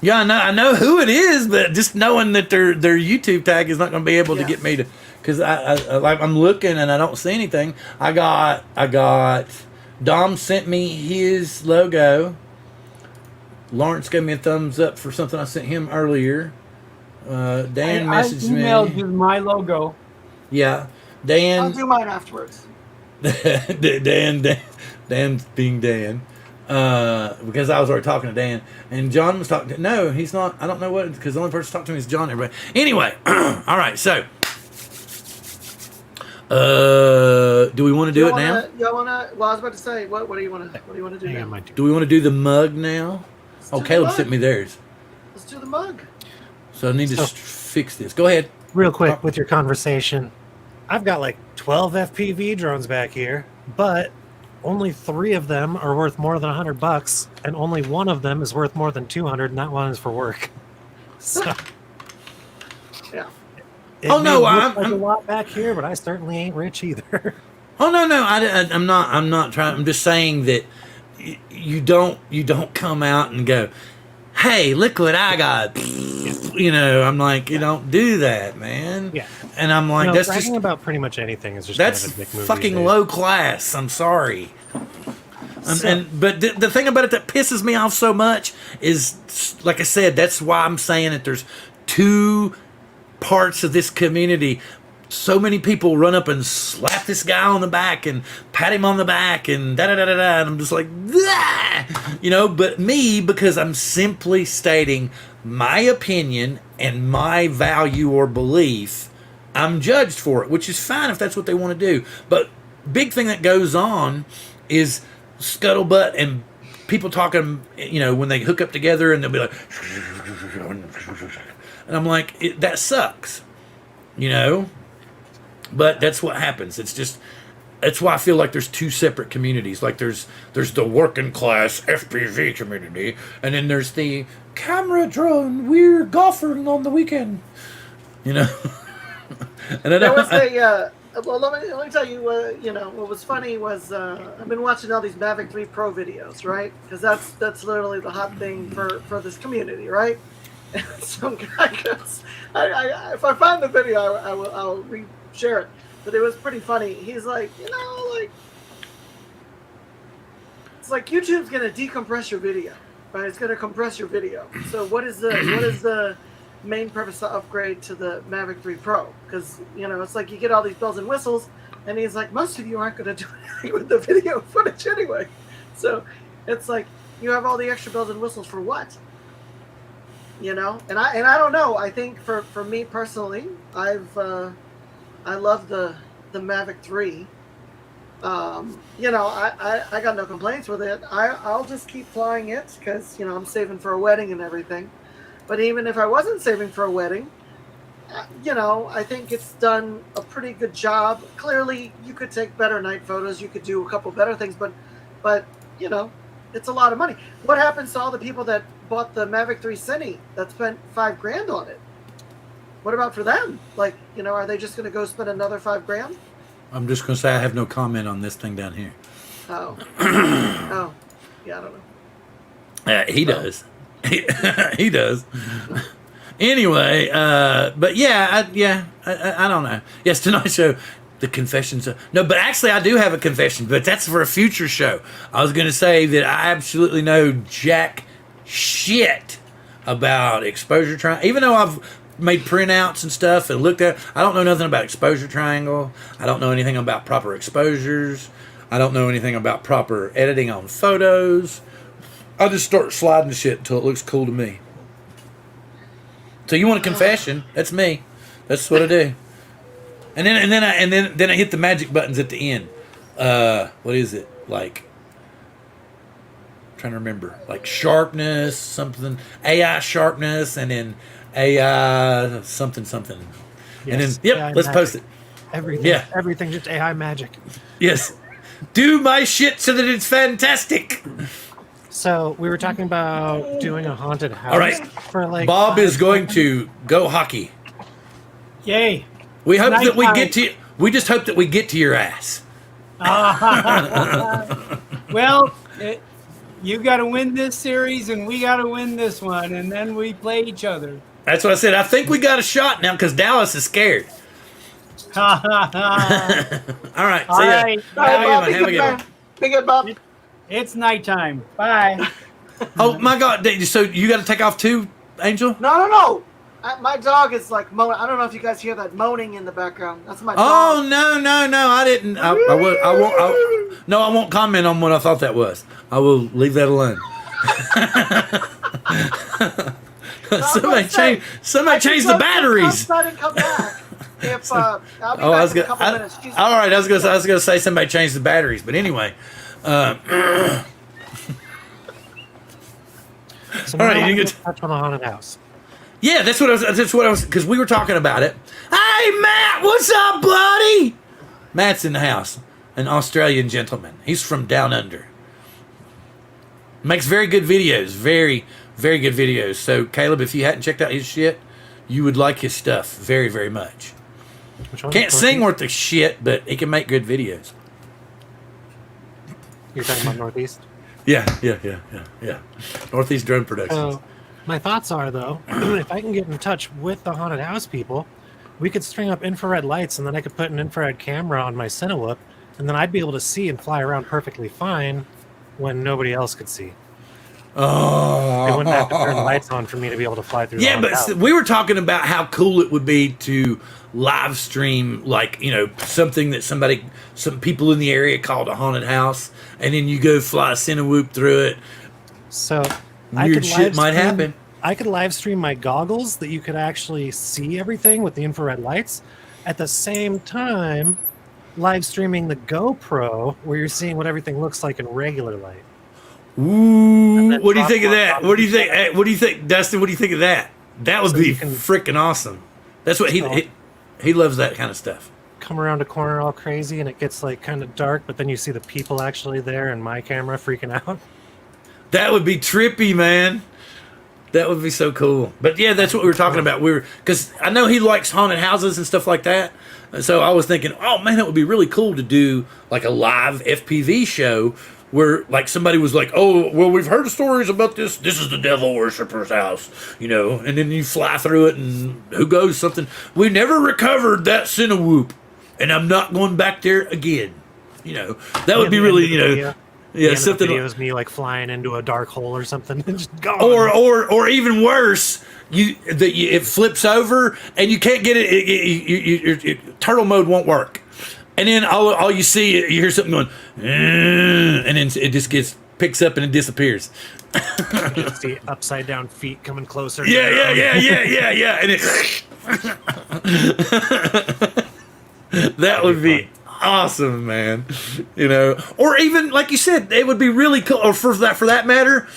Yeah, I know who it is, but just knowing that their YouTube tag is not going to be able to get me to, because I'm looking and I don't see anything. I got Dom sent me his logo. Lawrence gave me a thumbs up for something I sent him earlier. Dan messaged me. I emailed you my logo. Yeah, Dan. I'll do mine afterwards. Dan being Dan. Because I was already talking to Dan, and John was talking to. No, he's not. I don't know what, because the only person talking to me is John. Everybody. Anyway, all right. So, do we want to do it now? Y'all wanna? Well, I was about to say, what do you want to do now? Do we want to do the mug now? Caleb sent me theirs. Let's do the mug. So I need to fix this. Go ahead. Real quick with your conversation. I've got like 12 FPV drones back here, but only 3 of them are worth more than $100, and only 1 of them is worth more than 200, and that one is for work. So, yeah. I'm a lot back here, but I certainly ain't rich either. Oh no, I'm not trying. I'm just saying that you don't come out and go, hey, look what I got. I'm like, you don't do that, man. Yeah. And I'm like, that's bragging just about pretty much anything is just that's kind of a dick move fucking these days. low class. I'm sorry. But the thing about it that pisses me off so much is, like I said, that's why I'm saying that there's 2 parts of this community. So many people run up and slap this guy on the back and pat him on the back and da-da-da-da-da, and I'm just like, dah! But me, because I'm simply stating my opinion and my value or belief, I'm judged for it, which is fine if that's what they want to do. But big thing that goes on is scuttlebutt and people talking, when they hook up together and they'll be like, and I'm like, that sucks, But that's what happens. That's why I feel like there's 2 separate communities. Like there's the working class FPV community, and then there's the camera drone. We're golfing on the weekend, And There was well, let me tell you. What was funny was I've been watching all these Mavic 3 Pro videos, right? Because that's literally the hot thing for this community, right? And some guy goes, if I find the video, I'll share it. But it was pretty funny. He's like, it's like YouTube's gonna decompress your video, right? It's gonna compress your video. So what is the main purpose to upgrade to the Mavic 3 Pro? Because it's like you get all these bells and whistles, And he's like, most of you aren't going to do anything with the video footage anyway. So it's like, you have all the extra bells and whistles for what? You know? And I don't know. I think for me personally, I love the Mavic 3. You know, I got no complaints with it. I'll just keep flying it because, you know, I'm saving for a wedding and everything. But even if I wasn't saving for a wedding, you know, I think it's done a pretty good job. Clearly, you could take better night photos. You could do a couple better things, but you know, it's a lot of money. What happens to all the people that bought the Mavic 3 Cine that spent $5,000 on it? What about for them? Like, you know, are they just going to go spend another $5,000? I'm just going to say I have no comment on this thing down here. Oh, oh, yeah, I don't know. He does. He does. Anyway, but yeah, I don't know. Yes, tonight's show, the confessions. No, but actually I do have a confession, but that's for a future show. I was going to say that I absolutely know jack shit about exposure triangle. Even though I've made printouts and stuff and looked at, I don't know nothing about exposure triangle. I don't know anything about proper exposures. I don't know anything about proper editing on photos. I just start sliding shit until it looks cool to me. So you want a confession? That's me. That's what I do. And then I hit the magic buttons at the end. What is it? Like, I'm trying to remember. Like sharpness, something, AI sharpness, and then AI something. Yes, and then yep, AI let's magic. post it. Everything. Yeah. Everything just AI magic. Yes. Do my shit so that it's fantastic. So we were talking about doing a haunted house. All right. For like Bob 5 is going seconds. to go hockey. Yay. We hope that we Nighttime. get to. We just hope that we get to your ass. Well, you got to win this series, and we got to win this one, and then we play each other. That's what I said. I think we got a shot now because Dallas is scared. All right. All See ya. right. Have a good one. Big good, Bob. It's nighttime. Bye. Oh my God! So you got to take off too, Angel? No. My dog is like moaning. I don't know if you guys hear that moaning in the background. That's my Oh dog. no! I didn't. I won't. No, I won't comment on what I thought that was. I will leave that alone. Somebody change the batteries. Come outside and come back. If I'll be Oh, back I was in a gonna. couple minutes. She's- All right, I was gonna say somebody changed the batteries, but anyway. So All right, now you I'm get- gonna touch on the haunted house. Yeah, that's what I was because we were talking about it. Hey Matt, what's up, buddy? Matt's in the house, an Australian gentleman. He's from down under. Makes very good videos, very, very good videos. So Caleb, if you hadn't checked out his shit, you would like his stuff very, very much. Which one? Can't sing worth a shit, but he can make good videos. You're talking about Northeast? Yeah. Northeast Drone Productions. So, my thoughts are, though, if I can get in touch with the haunted house people, we could string up infrared lights, and then I could put an infrared camera on my Cinewhoop, and then I'd be able to see and fly around perfectly fine when nobody else could see. They wouldn't have to turn the lights on for me to be able to fly through. Yeah, the but haunted house. we were talking about how cool it would be to live stream, like, you know, something that some people in the area called a haunted house, and then you go fly a Cinewhoop through it. So Weird shit might happen. I could live stream my goggles that you could actually see everything with the infrared lights. At the same time, live streaming the GoPro where you're seeing what everything looks like in regular light. Ooh, then what do you think of drop that? one What do you think? Hey, what do you think, Dustin? What do you think of that? That would So be you can- freaking awesome. That's what he loves, that kind of stuff. Come around a corner all crazy and it gets like kind of dark, but then you see the people actually there and my camera freaking out. That would be trippy, man. That would be so cool. But yeah, that's what we were talking about. Because I know he likes haunted houses and stuff like that. And so I was thinking, oh man, it would be really cool to do like a live FPV show where like somebody was like, oh, well, we've heard stories about this. This is the devil worshiper's house, you know, and then you fly through it and who goes something. We never recovered that Cinewhoop and I'm not going back there again. You know, that would be really, you know, yeah, something. Video is me like flying into a dark hole or something and just gone. Or even worse, it flips over and you can't get it. Turtle mode won't work, And then all you see, you hear something going, and then it just picks up and it disappears. You just see upside down feet coming closer. Yeah. And it that would be awesome, man. Or even like you said, it would be really cool. Or for that matter,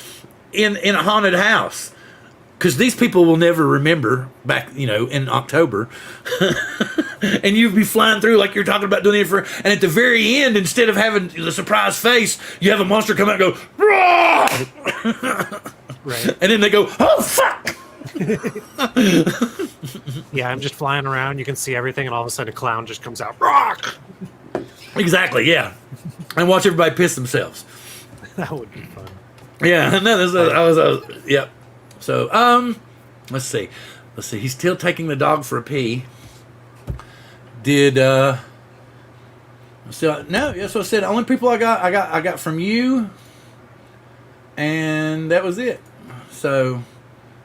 in a haunted house. Because these people will never remember back, in October. And you'd be flying through like you're talking about doing it and at the very end, instead of having the surprise face, you have a monster come out and go, "Rah!" Right. And then they go, "Oh, fuck!" Yeah, I'm just flying around. You can see everything, and all of a sudden a clown just comes out. Rock! Exactly, yeah. And watch everybody piss themselves. That would be fun. Yeah, no, I was yep. So, let's see. He's still taking the dog for a pee. No, that's what I said. The only people I got from you, and that was it. So,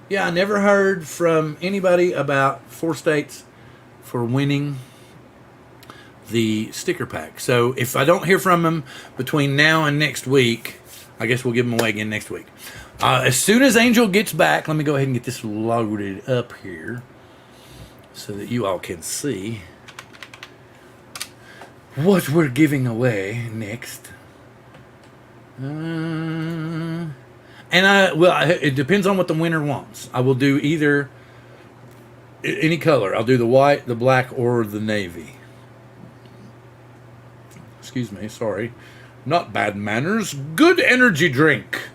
yeah, I never heard from anybody about 4 states for winning the sticker pack. So, if I don't hear from them between now and next week, I guess we'll give them away again next week. As soon as Angel gets back, let me go ahead and get this loaded up here so that you all can see what we're giving away next. It depends on what the winner wants. I will do either any color. I'll do the white, the black, or the navy. Excuse me, sorry. Not bad manners. Good energy drink.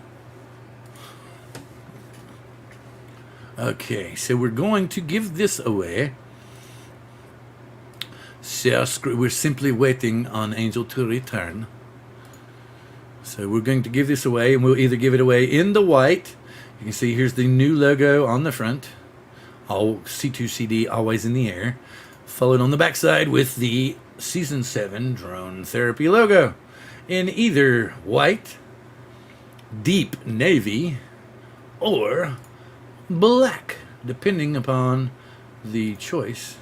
Okay, so we're going to give this away. So we're simply waiting on Angel to return. So we're going to give this away, and we'll either give it away in the white. You can see here's the new logo on the front. All C2CD always in the air. Followed on the backside with the Season 7 Drone Therapy logo. In either white, deep navy, or black, depending upon the choice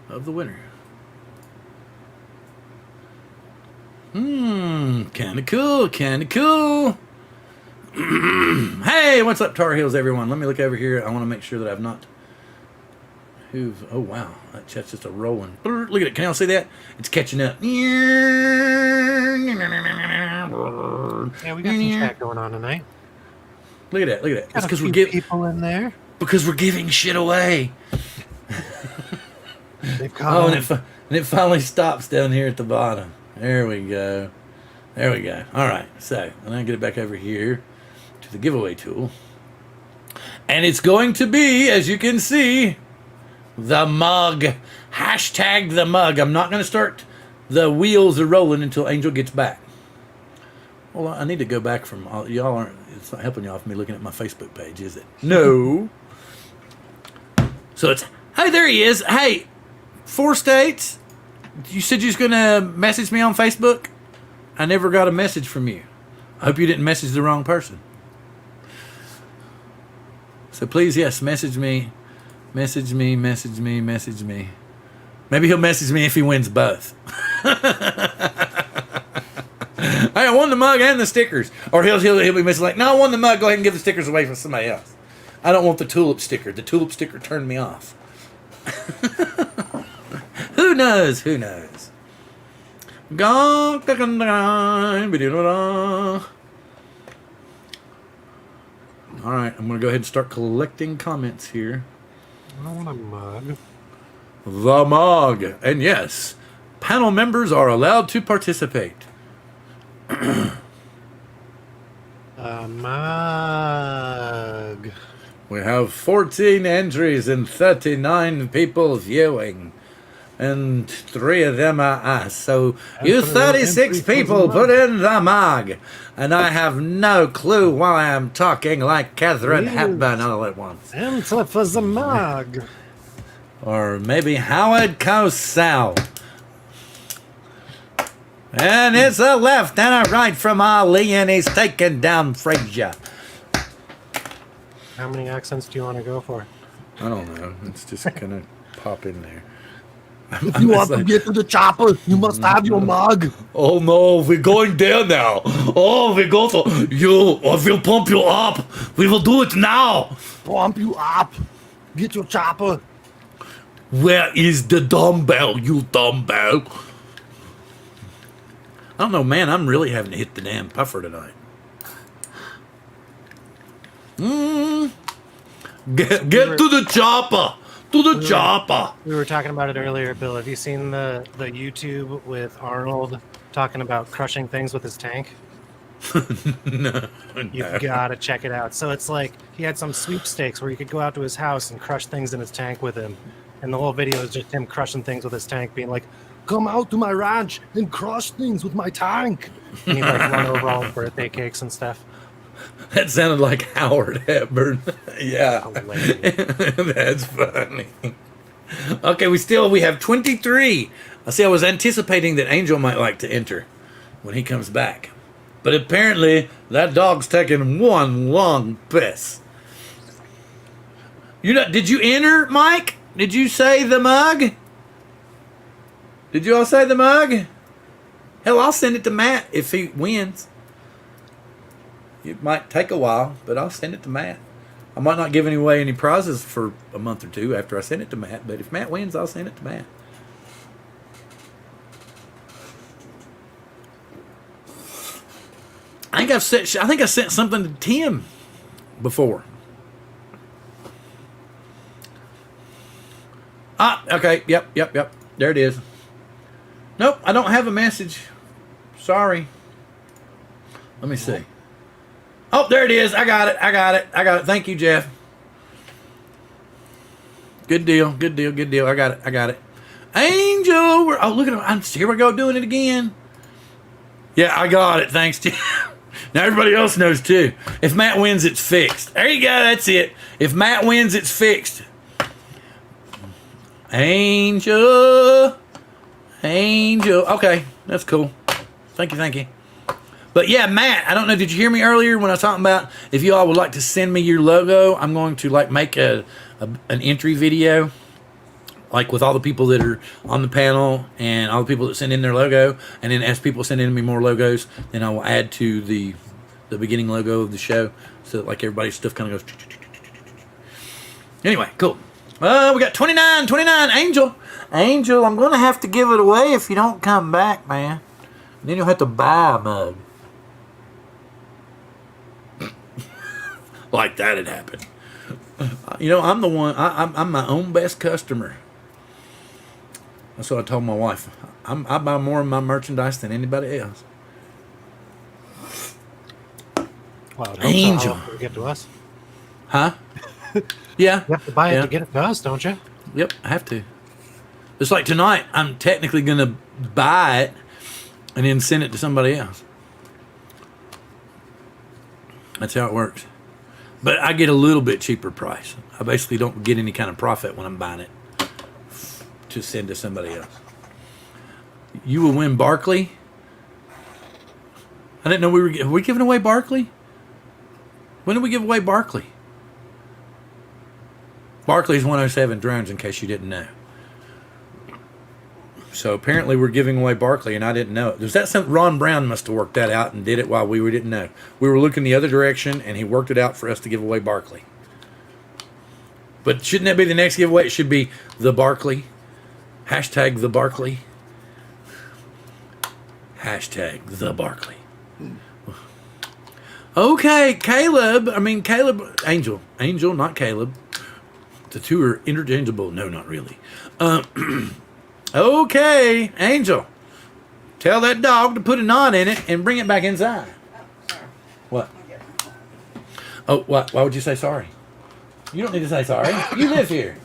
of the winner. Kinda cool. Hey, what's up, Tar Heels, everyone? Let me look over here. I want to make sure that I've not... Oh, wow. That chat's just a rolling. Look at it. Can y'all see that? It's catching up. Yeah, we got some chat going on tonight. Look at that. It's Got because a we're few giving... people in there. Because we're giving shit away. They've come. And it finally stops down here at the bottom. There we go. All right. So, I'm going to get it back over here to the giveaway tool. And it's going to be, as you can see, the mug. Hashtag the mug. I'm not going to start the wheels are rolling until Angel gets back. Well, I need to go back from all y'all aren't. It's not helping y'all with me looking at my Facebook page, is it? No. So it's, hey, there he is. Hey, 4 states. You said you was going to message me on Facebook? I never got a message from you. I hope you didn't message the wrong person. So please, yes, message me. Message me. Maybe he'll message me if he wins both. Hey, I won the mug and the stickers. Or he'll be messaging like, no, I won the mug. Go ahead and give the stickers away for somebody else. I don't want the tulip sticker. The tulip sticker turned me off. Who knows? All right, I'm going to go ahead and start collecting comments here. I want a mug. The mug. And yes, panel members are allowed to participate. A mug. We have 14 entries and 39 people viewing. And 3 of them are us. So you 36 people put in the mug. And I have no clue why I'm talking like Catherine Hepburn all at once. Enter for the mug. Or maybe Howard Cosell. And it's a left and a right from Ali, and he's taking down Frazier. How many accents do you want to go for? I don't know. It's just going to pop in there. If you want to get to the chopper, you must have your mug. Oh no, we're going there now. Oh, we go to you. I will pump you up. We will do it now. Pump you up. Get your chopper. Where is the dumbbell, you dumbbell? I don't know, man. I'm really having to hit the damn puffer tonight. Get to the chopper. To the chopper. We were talking about it earlier, Bill. Have you seen the YouTube with Arnold talking about crushing things with his tank? No. You've got to check it out. So it's like he had some sweepstakes where you could go out to his house and crush things in his tank with him. And the whole video is just him crushing things with his tank, being like, Come out to my ranch and crush things with my tank. and he'd like run over all the birthday cakes and stuff. That sounded like Howard Hepburn. Yeah. Hilarious. That's funny. Okay, we have 23. I see, I was anticipating that Angel might like to enter when he comes back. But apparently, that dog's taking one long piss. Did you enter, Mike? Did you say the mug? Did you all say the mug? Hell, I'll send it to Matt if he wins. It might take a while, but I'll send it to Matt. I might not give away any prizes for a month or two after I send it to Matt, but if Matt wins, I'll send it to Matt. I think I sent something to Tim before. Okay. Yep. There it is. Nope, I don't have a message. Sorry. Let me see. Oh, there it is. I got it. Thank you, Jeff. Good deal. I got it. Angel. Oh, look at him. Here we go doing it again. Yeah, I got it. Thanks, Jeff. Now everybody else knows too. If Matt wins, it's fixed. There you go. That's it. If Matt wins, it's fixed. Angel. Okay, that's cool. Thank you. But yeah, Matt, I don't know, did you hear me earlier when I was talking about if you all would like to send me your logo, I'm going to make an entry video, like with all the people that are on the panel and all the people that send in their logo, and then as people send in me more logos, then I will add to the beginning logo of the show, so that like everybody's stuff kind of goes. Anyway, cool. We got 29, Angel, I'm going to have to give it away if you don't come back, man. Then you'll have to buy a mug. Like that had happened. I'm the one, I'm my own best customer. That's what I told my wife. I buy more of my merchandise than anybody else. Wow, Angel. So get to us. Huh? Yeah. You have to buy it to get it to us, don't you? Yep, I have to. It's like tonight, I'm technically going to buy it and then send it to somebody else. That's how it works. But I get a little bit cheaper price. I basically don't get any kind of profit when I'm buying it to send to somebody else. You will win Barkley. I didn't know are we giving away Barkley? When did we give away Barkley? Barkley's 107 drones, in case you didn't know. So apparently we're giving away Barkley, and I didn't know it. Was that something Ron Brown must have worked that out and did it while we didn't know? We were looking the other direction, and he worked it out for us to give away Barkley. But shouldn't that be the next giveaway? It should be the Barkley. Hashtag the Barkley. Hashtag the Barkley. Okay, Angel, not Caleb. The two are interchangeable. No, not really. Okay, Angel. Tell that dog to put a knot in it and bring it back inside. What? Oh, what? Why would you say sorry? You don't need to say sorry. You live here.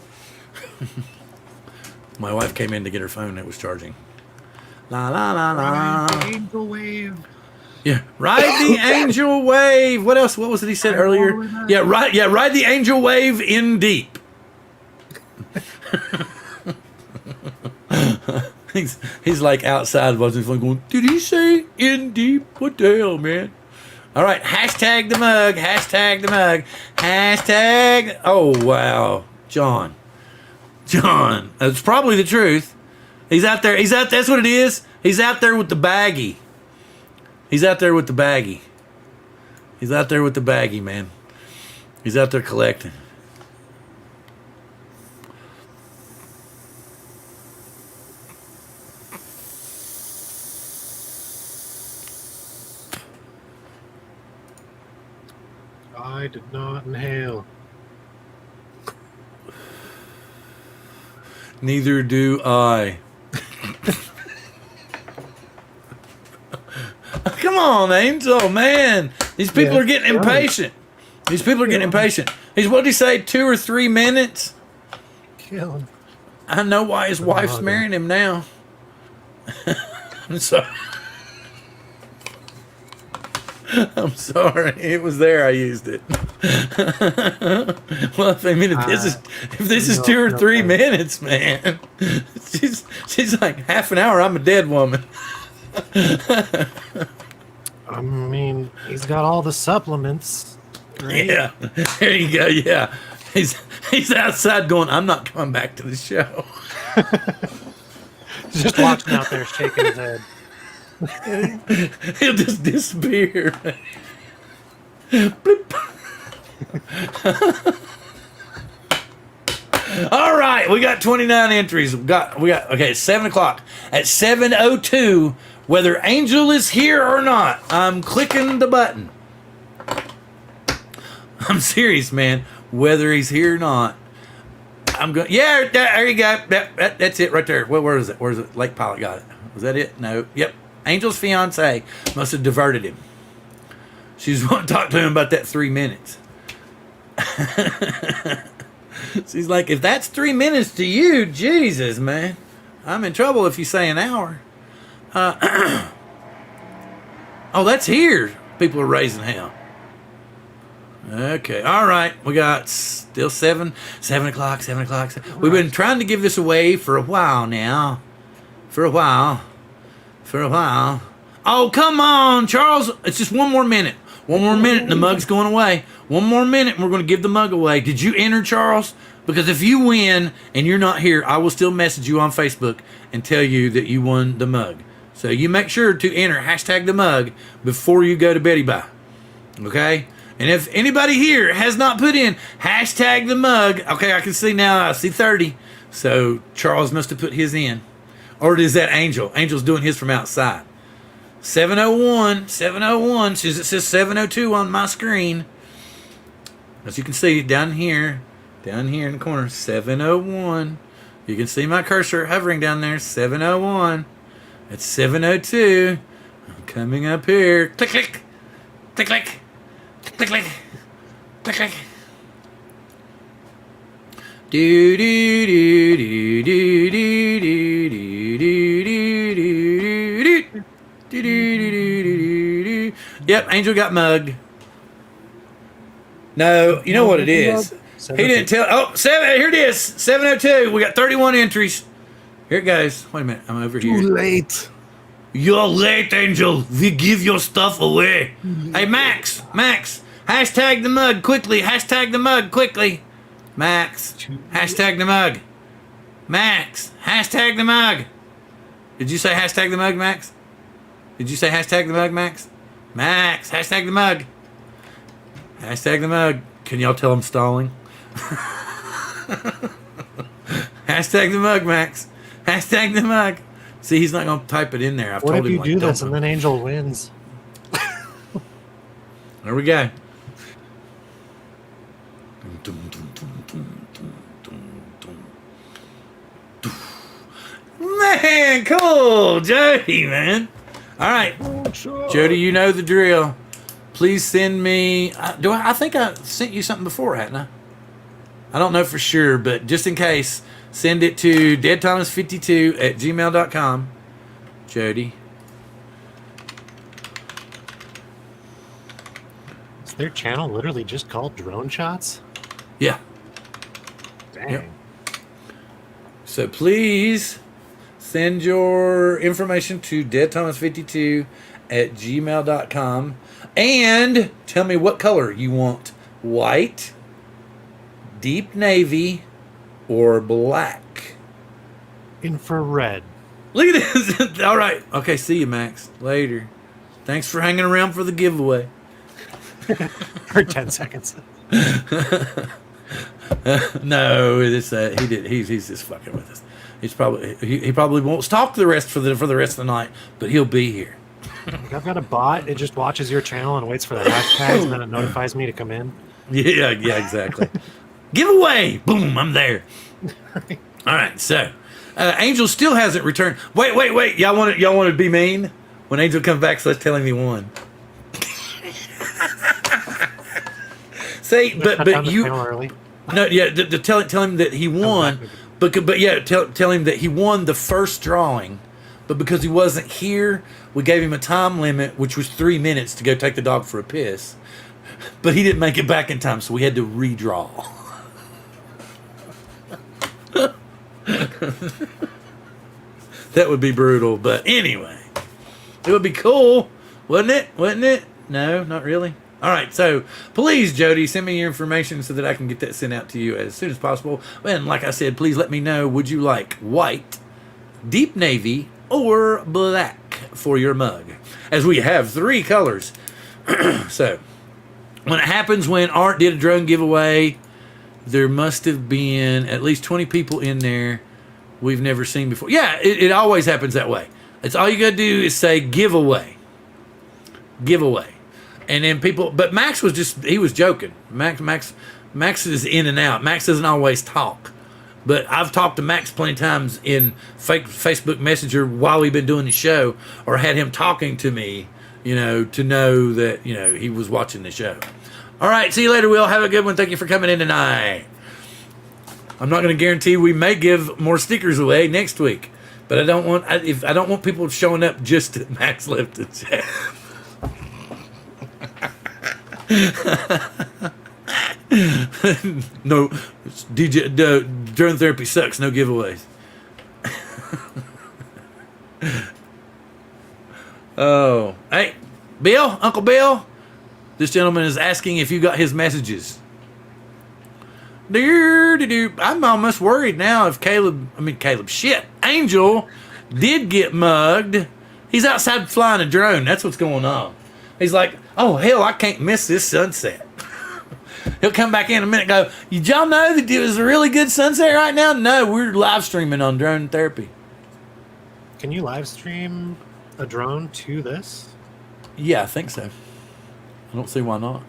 My wife came in to get her phone that was charging. La la la la. Angel wave. Yeah, ride the angel wave. What else? What was it he said earlier? Yeah, ride the angel wave in deep. He's like outside watching his phone going, did he say in deep? What the hell, man? All right, hashtag the mug. Oh, wow. John. That's probably the truth. He's out there. That's what it is. He's out there with the baggie. He's out there with the baggie. He's out there with the baggie, man. He's out there collecting. I did not inhale. Neither do I. Come on, Angel, man. These people are getting impatient. These people are getting impatient. What did he say, 2 or 3 minutes? Kill him. I know why his wife's marrying him now. I'm sorry. I'm sorry. It was there. I used it. Well, I mean, if this is 2 or 3 minutes, man, she's like half an hour. I'm a dead woman. I mean, he's got all the supplements. Right? Yeah, there you go. Yeah, he's outside going, I'm not coming back to the show. He's just watching out there, shaking his head. He'll just disappear. Bloop. All right, we got 29 entries. We got okay, it's 7 o'clock. At 7:02, whether Angel is here or not, I'm clicking the button. I'm serious, man. Whether he's here or not, I'm going. Yeah, there you go. That's it right there. Where is it? Where's it? Lake Pilot got it. Was that it? No. Yep. Angel's fiance must have diverted him. She's wanting to talk to him about that 3 minutes. She's like, if that's 3 minutes to you, Jesus, man, I'm in trouble if you say an hour. Oh, that's here. People are raising hell. Okay, all right. We got still 7 o'clock. We've been trying to give this away for a while now. For a while. Oh, come on, Charles. It's just 1 more minute. 1 more minute and the mug's going away. 1 more minute and we're going to give the mug away. Did you enter, Charles? Because if you win and you're not here, I will still message you on Facebook and tell you that you won the mug. So you make sure to enter hashtag the mug before you go to Betty Bye. Okay? And if anybody here has not put in hashtag the mug, okay, I can see now, I see 30. So Charles must have put his in. Or is that Angel? Angel's doing his from outside. 7:01. It says 7:02 on my screen. As you can see down here in the corner, 7:01. You can see my cursor hovering down there, 7:01. It's 7:02. I'm coming up here. Click, click, click, click, click, click, click, click. Do do do do do do do do do. Yep, Angel got mugged. No, you know what it is. He didn't tell. Oh, here it is. 7:02. We got 31 entries. Here it goes. Wait a minute. I'm over here. Too late. You're late, Angel. We give your stuff away. Hey, Max. Hashtag the mug quickly. Hashtag the mug quickly. Max. Hashtag the mug. Max. Hashtag the mug. Did you say hashtag the mug, Max? Did you say hashtag the mug, Max? Max. Hashtag the mug. Hashtag the mug. Can y'all tell I'm stalling? Hashtag the mug, Max. Hashtag the mug. See, he's not going to type it in there. What if you do this and then Angel wins? There we go. Man, cool. Jody, man. All right. Jody, you know the drill. Please send me... I think I sent you something before, hadn't I? I don't know for sure, but just in case, send it to deadthomas52@gmail.com. Jody. Is their channel literally just called Drone Shots? Yeah. Dang. Yep. So please send your information to deadthomas52@gmail.com and tell me what color you want. White, deep navy, or black. Infrared. Look at this. All right. Okay, see you, Max. Later. Thanks for hanging around for the giveaway. For 10 seconds. No, it's he did. He's just fucking with us. He probably won't talk the rest for the rest of the night, but he'll be here. I've got a bot. It just watches your channel and waits for the hashtags, and then it notifies me to come in. Yeah, exactly. Giveaway. Boom, I'm there. All right, so Angel still hasn't returned. Wait. Y'all want to be mean? When Angel comes back, so let's tell him he won. Say, but you early. No, yeah, to tell him that he won, but yeah, tell him that he won the first drawing, but because he wasn't here, we gave him a time limit, which was 3 minutes to go take the dog for a piss, but he didn't make it back in time, so we had to redraw. That would be brutal, but anyway, it would be cool, wouldn't it? Wouldn't it? No, not really. All right, so please, Jody, send me your information so that I can get that sent out to you as soon as possible. And like I said, please let me know, would you like white, deep navy, or black for your mug? As we have 3 colors. So, when it happens when Art did a drone giveaway, there must have been at least 20 people in there we've never seen before. Yeah, it always happens that way. It's all you got to do is say giveaway. Giveaway. And then people, but Max was joking. Max is in and out. Max doesn't always talk. But I've talked to Max plenty of times in Facebook Messenger while we've been doing the show, or had him talking to me, to know that, he was watching the show. All right, see you later, Will. Have a good one. Thank you for coming in tonight. I'm not going to guarantee we may give more stickers away next week, but I don't want people showing up just at Max left the chat. No, drone therapy sucks. No giveaways. Oh, hey, Bill, Uncle Bill. This gentleman is asking if you got his messages. I'm almost worried now if Angel did get mugged. He's outside flying a drone. That's what's going on. He's like, oh, hell, I can't miss this sunset. He'll come back in a minute and go, did y'all know that it was a really good sunset right now? No, we're live streaming on drone therapy. Can you live stream a drone to this? Yeah, I think so. I don't see why not.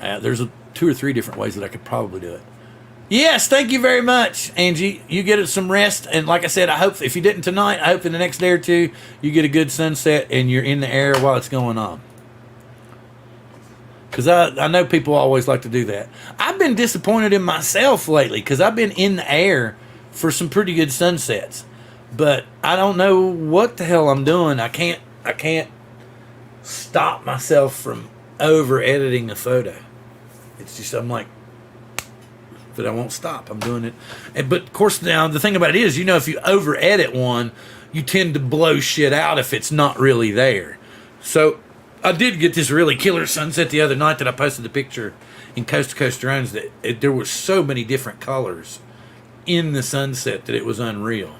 There's 2 or 3 different ways that I could probably do it. Yes, thank you very much, Angie. You get some rest, and like I said, I hope if you didn't tonight, I hope in the next day or 2 you get a good sunset and you're in the air while it's going on. Because I know people always like to do that. I've been disappointed in myself lately because I've been in the air for some pretty good sunsets, but I don't know what the hell I'm doing. I can't stop myself from over editing a photo. It's just I'm like. But I won't stop. I'm doing it. But of course, now the thing about it is, if you over edit one, you tend to blow shit out if it's not really there. So I did get this really killer sunset the other night that I posted the picture in Coast to Coast Drones that there were so many different colors in the sunset that it was unreal.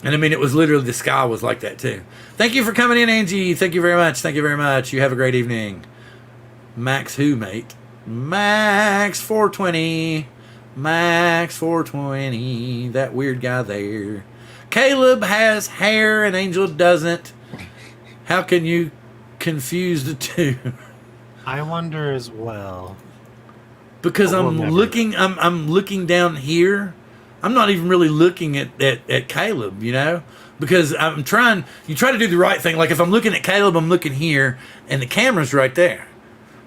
And I mean, it was literally, the sky was like that too. Thank you for coming in, Angie. Thank you very much. Thank you very much. You have a great evening. Max who, mate? Max 420. Max 420. That weird guy there. Caleb has hair and Angel doesn't. How can you confuse the two? I wonder as well. Because I'm looking down here. I'm not even really looking at Caleb, because you try to do the right thing. Like if I'm looking at Caleb, I'm looking here and the camera's right there.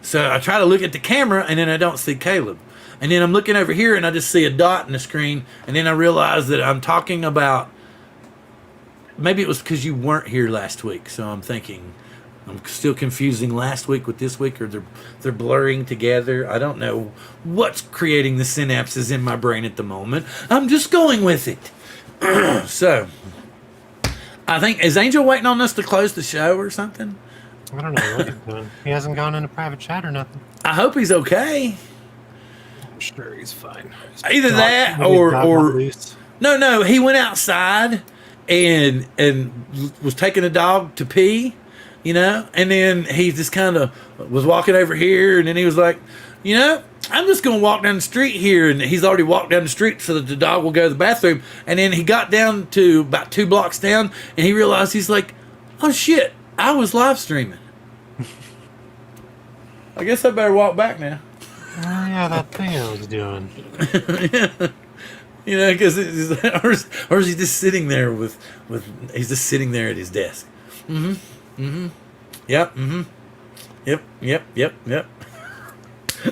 So I try to look at the camera, and then I don't see Caleb. And then I'm looking over here, and I just see a dot in the screen, and then I realize that I'm talking about, maybe it was because you weren't here last week, so I'm thinking, I'm still confusing last week with this week, or they're blurring together. I don't know what's creating the synapses in my brain at the moment. I'm just going with it. So, I think, is Angel waiting on us to close the show or something? I don't know what he's doing. He hasn't gone into private chat or nothing. I hope he's okay. I'm sure he's fine. Either that No. He went outside and was taking a dog to pee, you know, and then he just kind of was walking over here, and then he was like, you know, I'm just going to walk down the street here, and he's already walked down the street so that the dog will go to the bathroom. And then he got down to about 2 blocks down, and he realized, he's like, oh shit, I was live streaming. I guess I better walk back now. Oh, yeah, that thing I was doing. Yeah. You know, because or is he just sitting there with he's just sitting there at his desk. Yep. Yep.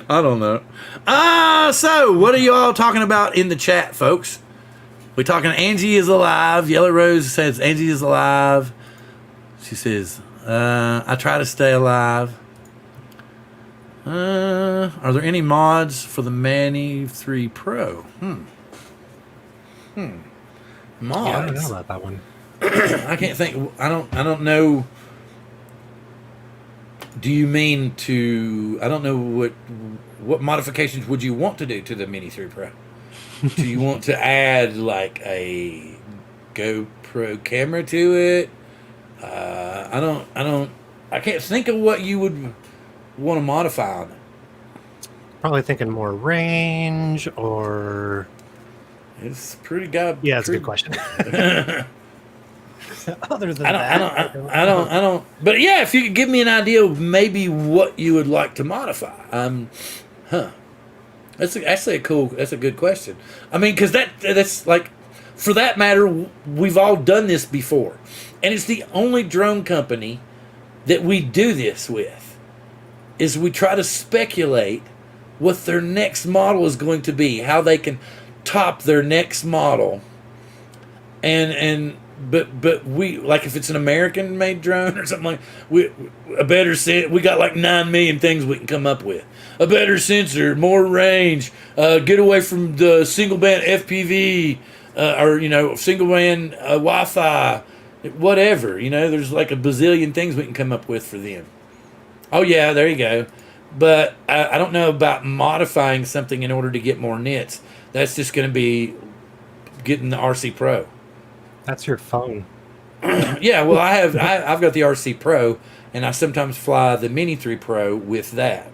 I don't know. So what are you all talking about in the chat, folks? We're talking Angie is alive. Yellow Rose says Angie is alive. She says, I try to stay alive. Are there any mods for the Mini 3 Pro? Mods. Yeah, I don't know about that one. I can't think. I don't know. Do you mean to? I don't know what modifications would you want to do to the Mini 3 Pro? Do you want to add like a GoPro camera to it? I can't think of what you would want to modify on it. Probably thinking more range or. It's pretty good. Yeah, it's a good question. Other than I don't. But yeah, if you could give me an idea of maybe what you would like to modify, That's actually that's a good question. I mean, because that's like, for that matter, we've all done this before, and it's the only drone company that we do this with. Is we try to speculate what their next model is going to be, how they can top their next model, but we, like, if it's an American made drone or something, like we got like 9 million things we can come up with. A better sensor, more range, get away from the single band FPV, or single band Wi-Fi, whatever. There's like a bazillion things we can come up with for them. Oh yeah, there you go. But I don't know about modifying something in order to get more nits. That's just going to be getting the RC Pro. That's your phone. Yeah, well, I've got the RC Pro, and I sometimes fly the Mini 3 Pro with that.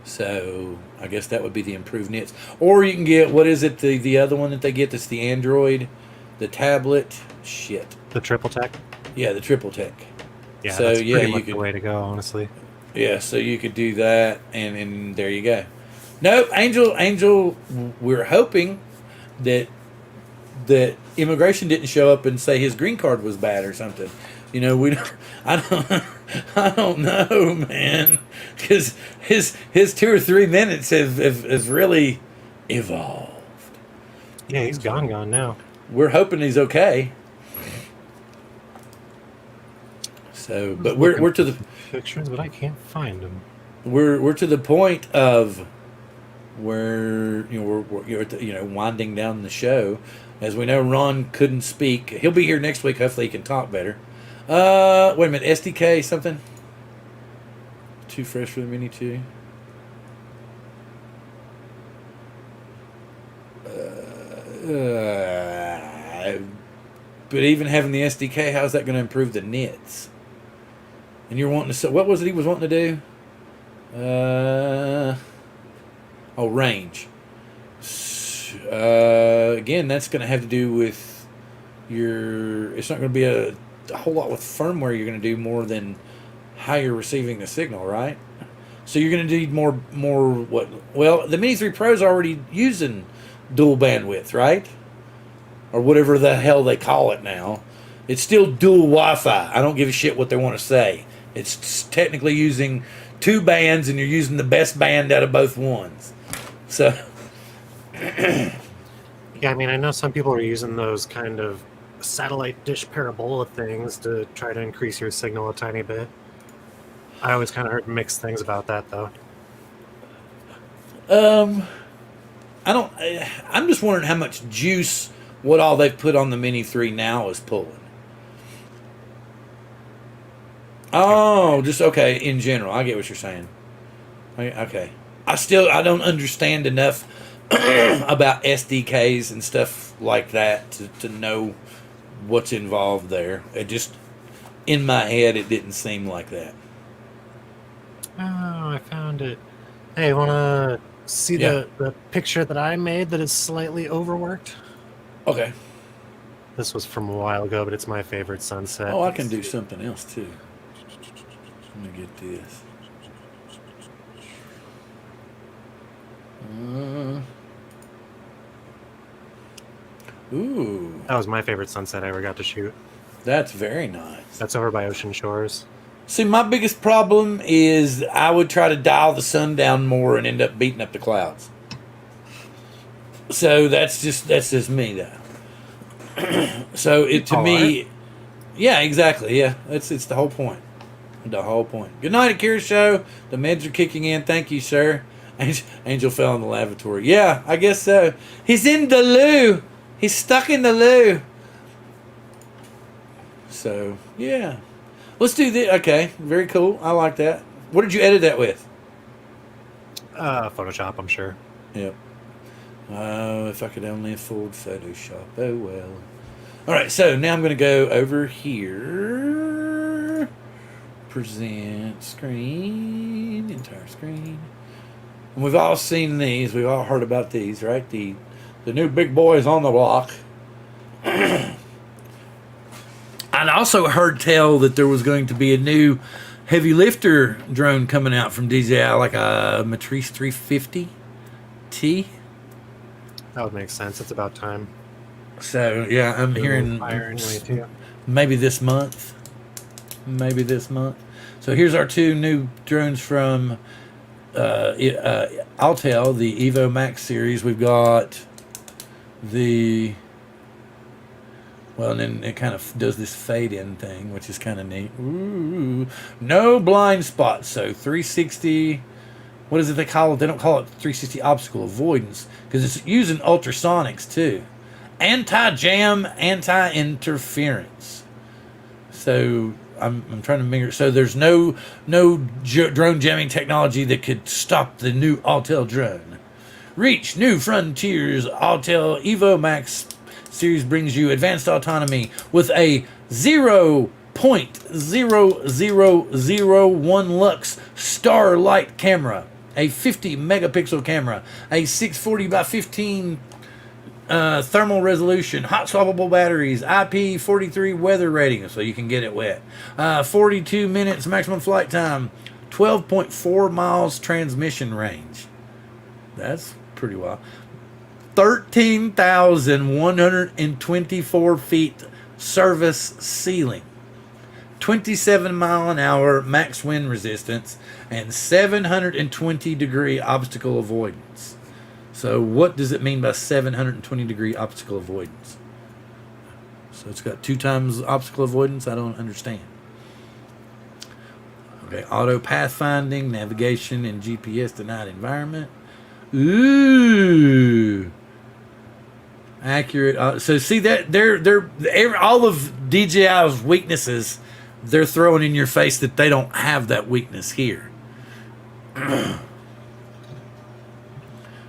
So I guess that would be the improved nits. Or you can get, what is it, the other one that they get that's the Android, the tablet, shit. The Triple Tech? Yeah, the Triple Tech. Yeah, so, that's pretty you much could, the way to go, honestly. Yeah, so you could do that, and there you go. Nope, Angel, we're hoping that immigration didn't show up and say his green card was bad or something. I don't know, man, because his 2 or 3 minutes have really evolved. Yeah, he's gone now. We're hoping he's okay. So, but we're to the pictures, but I can't find him. We're to the point of where we're winding down the show. As we know, Ron couldn't speak. He'll be here next week. Hopefully, he can talk better. Wait a minute, SDK something. Too fresh for the Mini 2. But even having the SDK, how's that going to improve the nits? And you're wanting to, what was it he was wanting to do? Range. Again, that's going to have to do with it's not going to be a whole lot with firmware. You're going to do more than how you're receiving the signal, right? So you're going to need more what? Well, the Mini 3 Pro is already using dual bandwidth, right? Or whatever the hell they call it now. It's still dual Wi-Fi. I don't give a shit what they want to say. It's technically using 2 bands, and you're using the best band out of both ones. So, yeah, I mean, I know some people are using those kind of satellite dish parabola things to try to increase your signal a tiny bit. I always kind of heard mixed things about that, though. I'm just wondering how much juice what all they've put on the Mini 3 now is pulling. Oh, just okay. In general, I get what you're saying. Okay, I don't understand enough about SDKs and stuff like that to know what's involved there. It just, in my head, it didn't seem like that. Oh, I found it. Hey, want to see the picture that I made that is slightly overworked? Okay. This was from a while ago, but it's my favorite sunset. Oh, I can do something else too. Let me get this. Ooh. That was my favorite sunset I ever got to shoot. That's very nice. That's over by Ocean Shores. See, my biggest problem is I would try to dial the sun down more and end up beating up the clouds. So that's just me, though. So to me, right. Yeah, exactly. Yeah, it's the whole point. The whole point. Good night, Akira Show. The meds are kicking in. Thank you, sir. Angel fell in the lavatory. Yeah, I guess so. He's in the loo. He's stuck in the loo. So, yeah. Let's do this. Okay, very cool. I like that. What did you edit that with? Photoshop, I'm sure. Yep. If I could only afford Photoshop. Oh, well. All right, so now I'm going to go over here. Present screen. Entire screen. And we've all seen these. We've all heard about these, right? The new big boys on the block. I'd also heard tell that there was going to be a new heavy lifter drone coming out from DJI, like a Matrice 350T. That would make sense. It's about time. So, yeah, I'm hearing maybe this month. Maybe this month. So here's our two new drones from Altel, the Evo Max series. We've got the... Well, and then it kind of does this fade-in thing, which is kind of neat. Ooh, no blind spots. So 360, what is it they call it? They don't call it 360 obstacle avoidance because it's using ultrasonics too. Anti-jam, anti-interference. So I'm trying to figure. So there's no drone jamming technology that could stop the new Altel drone. Reach new frontiers. Altel Evo Max series brings you advanced autonomy with a 0.0001 lux starlight camera, a 50 megapixel camera, a 640 by 15 thermal resolution, hot swappable batteries, IP43 weather rating, so you can get it wet, 42 minutes maximum flight time, 12.4 miles transmission range. That's pretty wild. 13,124 feet service ceiling, 27 mile an hour max wind resistance, and 720 degree obstacle avoidance. So what does it mean by 720 degree obstacle avoidance? So it's got 2 times obstacle avoidance? I don't understand. Okay, auto pathfinding, navigation, and GPS denied environment. Ooh. Accurate. So see that they're all of DJI's weaknesses, they're throwing in your face that they don't have that weakness here.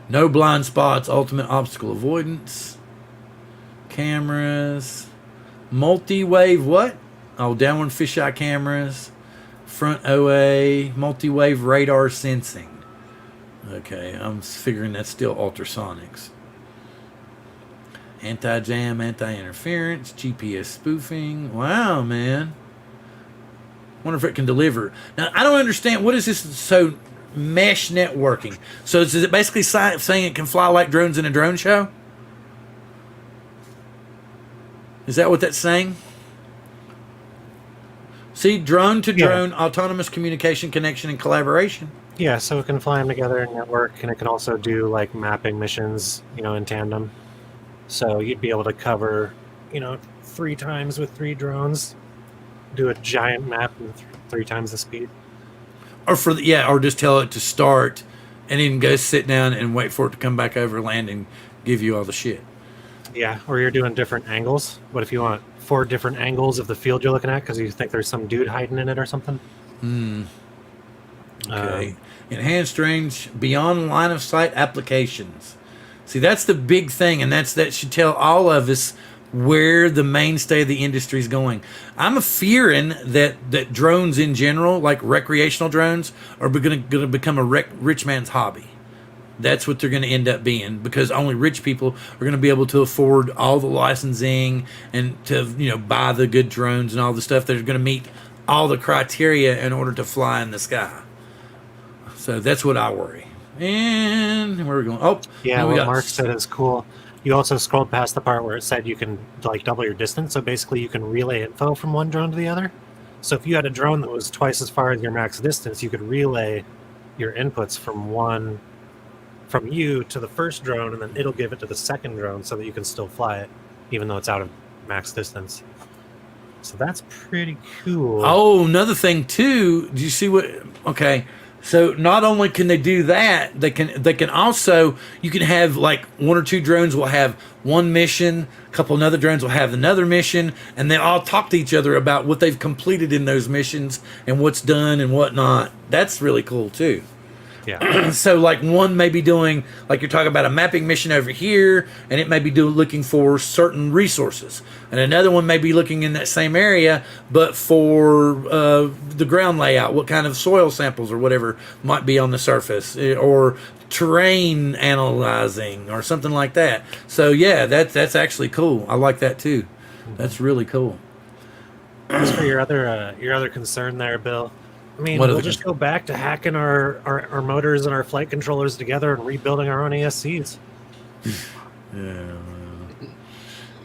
No blind spots, ultimate obstacle avoidance, cameras, multi-wave what? Oh, downward fisheye cameras, front OA, multi-wave radar sensing. Okay, I'm figuring that's still ultrasonics. Anti-jam, anti-interference, GPS spoofing. Wow, man. Wonder if it can deliver. Now, I don't understand. What is this? So, mesh networking. So, is it basically saying it can fly like drones in a drone show? Is that what that's saying? See, drone-to-drone, autonomous communication, connection, and collaboration. Yeah, so it can fly them together in network, and it can also do, like, mapping missions, in tandem. So you'd be able to cover, 3 times with 3 drones, do a giant map in 3 times the speed. Or or just tell it to start, and then go sit down and wait for it to come back over, land, and give you all the shit. Yeah, or you're doing different angles. What if you want 4 different angles of the field you're looking at because you think there's some dude hiding in it or something? Okay. Enhanced range beyond line of sight applications. See, that's the big thing, and that should tell all of us where the mainstay of the industry is going. I'm fearing that drones in general, like recreational drones, are going to become a rich man's hobby. That's what they're going to end up being, because only rich people are going to be able to afford all the licensing and to buy the good drones and all the stuff that are going to meet all the criteria in order to fly in the sky. So that's what I worry. And where are we going? Oh, yeah, what Mark said is cool. You also scrolled past the part where it said you can double your distance. So basically you can relay info from one drone to the other. So if you had a drone that was twice as far as your max distance, you could relay your inputs from you to the first drone, and then it'll give it to the second drone so that you can still fly it, even though it's out of max distance. So that's pretty cool. Oh, another thing too. Do you see what? Okay. So not only can they do that, they can also, you can have like one or two drones will have one mission, a couple of other drones will have another mission, and they all talk to each other about what they've completed in those missions and what's done and whatnot. That's really cool too. Yeah. So like one may be doing, like you're talking about a mapping mission over here, and it may be looking for certain resources, and another one may be looking in that same area but for the ground layout, what kind of soil samples or whatever might be on the surface, or terrain analyzing or something like that. So yeah, that's actually cool. I like that too. That's really cool. As for your other concern there, Bill, I mean, we'll just go back to hacking our motors and our flight controllers together and rebuilding our own ASCs. Yeah.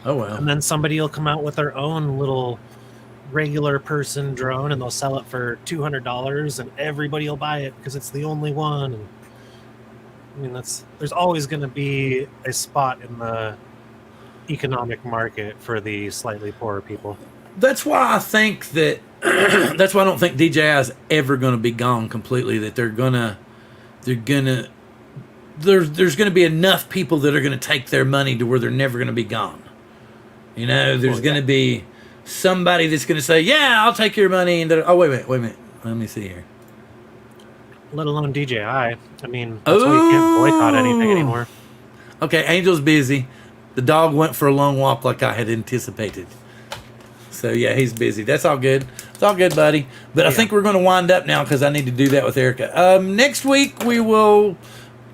Oh, well. And then somebody will come out with their own little regular person drone, and they'll sell it for $200, and everybody will buy it because it's the only one. And I mean, there's always going to be a spot in the economic market for the slightly poorer people. That's why I think that that's why I don't think DJI is ever going to be gone completely. That there's going to be enough people that are going to take their money to where they're never going to be gone. There's going to be somebody that's going to say, "Yeah, I'll take your money." And oh, wait a minute, let me see here. Let alone DJI. I mean, that's why you can't boycott anything anymore. Okay, Angel's busy. The dog went for a long walk like I had anticipated. So yeah, he's busy. That's all good. It's all good, buddy. But I think we're going to wind up now because I need to do that with Erica. Next week we will,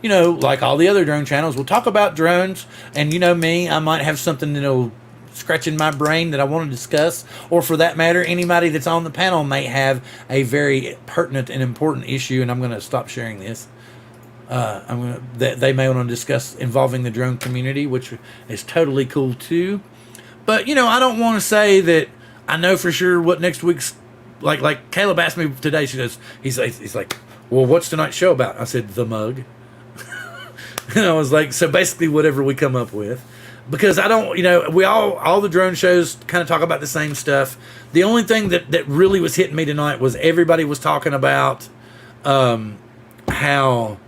like all the other drone channels, we'll talk about drones. And me, I might have something that'll scratch in my brain that I want to discuss. Or for that matter, anybody that's on the panel may have a very pertinent and important issue. And I'm going to stop sharing this. They may want to discuss involving the drone community, which is totally cool too. But I don't want to say that I know for sure what next week's like. Caleb asked me today. He's like, well, what's tonight's show about? I said the mug, and I was like, so basically whatever we come up with, because I don't, we all the drone shows kind of talk about the same stuff. The only thing that really was hitting me tonight was everybody was talking about how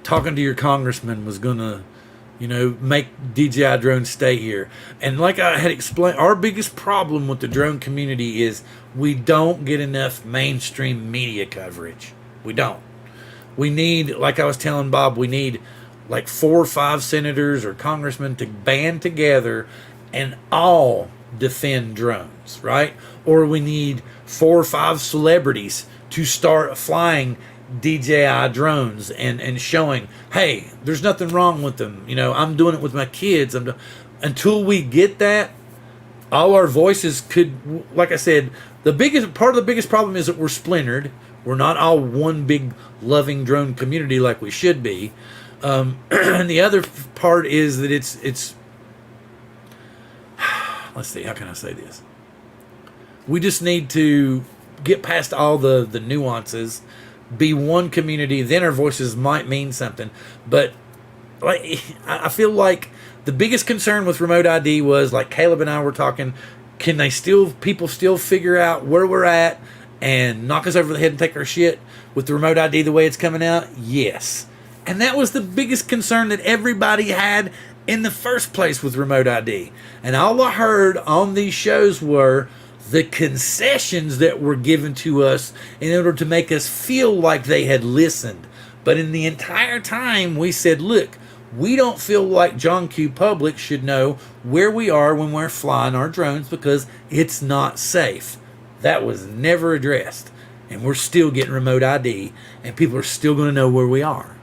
talking to your congressman was gonna make DJI drones stay here. And like I had explained, our biggest problem with the drone community is we don't get enough mainstream media coverage. We don't. We need, like I was telling Bob, we need like 4 or 5 senators or congressmen to band together and all defend drones, right? Or we need 4 or 5 celebrities to start flying DJI drones and showing, hey, there's nothing wrong with them. I'm doing it with my kids. Until we get that, all our voices could, like I said, the biggest problem is that we're splintered. We're not all one big loving drone community like we should be. And the other part is that it's let's see, how can I say this? We just need to get past all the nuances, be one community, then our voices might mean something. But I feel like the biggest concern with remote ID was, like Caleb and I were talking, can people still figure out where we're at and knock us over the head and take our shit with the remote ID the way it's coming out? Yes. And that was the biggest concern that everybody had in the first place with remote ID. And all I heard on these shows were the concessions that were given to us in order to make us feel like they had listened. But in the entire time, we said, look, we don't feel like John Q. Public should know where we are when we're flying our drones because it's not safe. That was never addressed. And we're still getting remote ID, and people are still going to know where we are.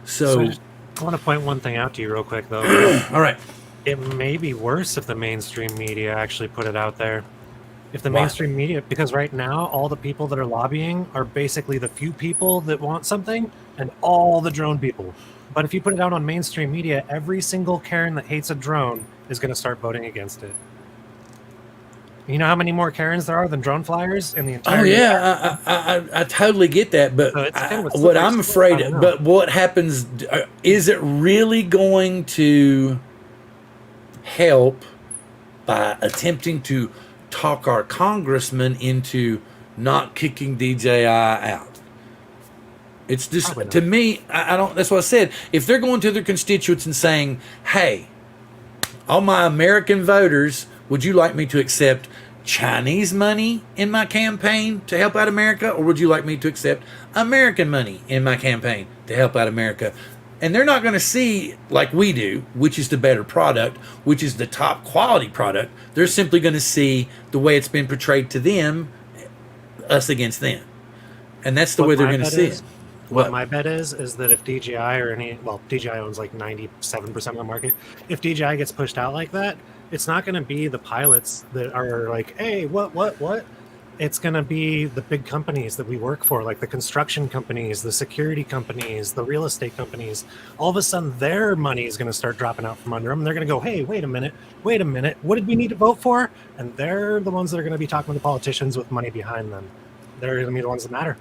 So I want to point one thing out to you real quick, though. All right. It may be worse if the mainstream media actually put it out there. If the Why? mainstream media, because right now, all the people that are lobbying are basically the few people that want something and all the drone people. But if you put it out on mainstream media, every single Karen that hates a drone is going to start voting against it. You know how many more Karens there are than drone flyers in the entire? Oh yeah, I totally get that, but So it's kind of a what slippery I'm slope, afraid I don't know. but what happens, is it really going to help by attempting to talk our congressman into not kicking DJI out? It's just, Probably not. to me, I don't, that's what I said. If they're going to their constituents and saying, hey, all my American voters, would you like me to accept Chinese money in my campaign to help out America, or would you like me to accept American money in my campaign to help out America? And they're not going to see like we do, which is the better product, which is the top quality product. They're simply going to see the way it's been portrayed to them, us against them. And that's the way they're going to see it. What my bet is that if DJI or DJI owns like 97% of the market. If DJI gets pushed out like that, it's not going to be the pilots that are like, hey, what? It's going to be the big companies that we work for, like the construction companies, the security companies, the real estate companies. All of a sudden, their money is going to start dropping out from under them. They're going to go, hey, wait a minute. What did we need to vote for? And they're the ones that are going to be talking to the politicians with money behind them. They're going to be the ones that matter.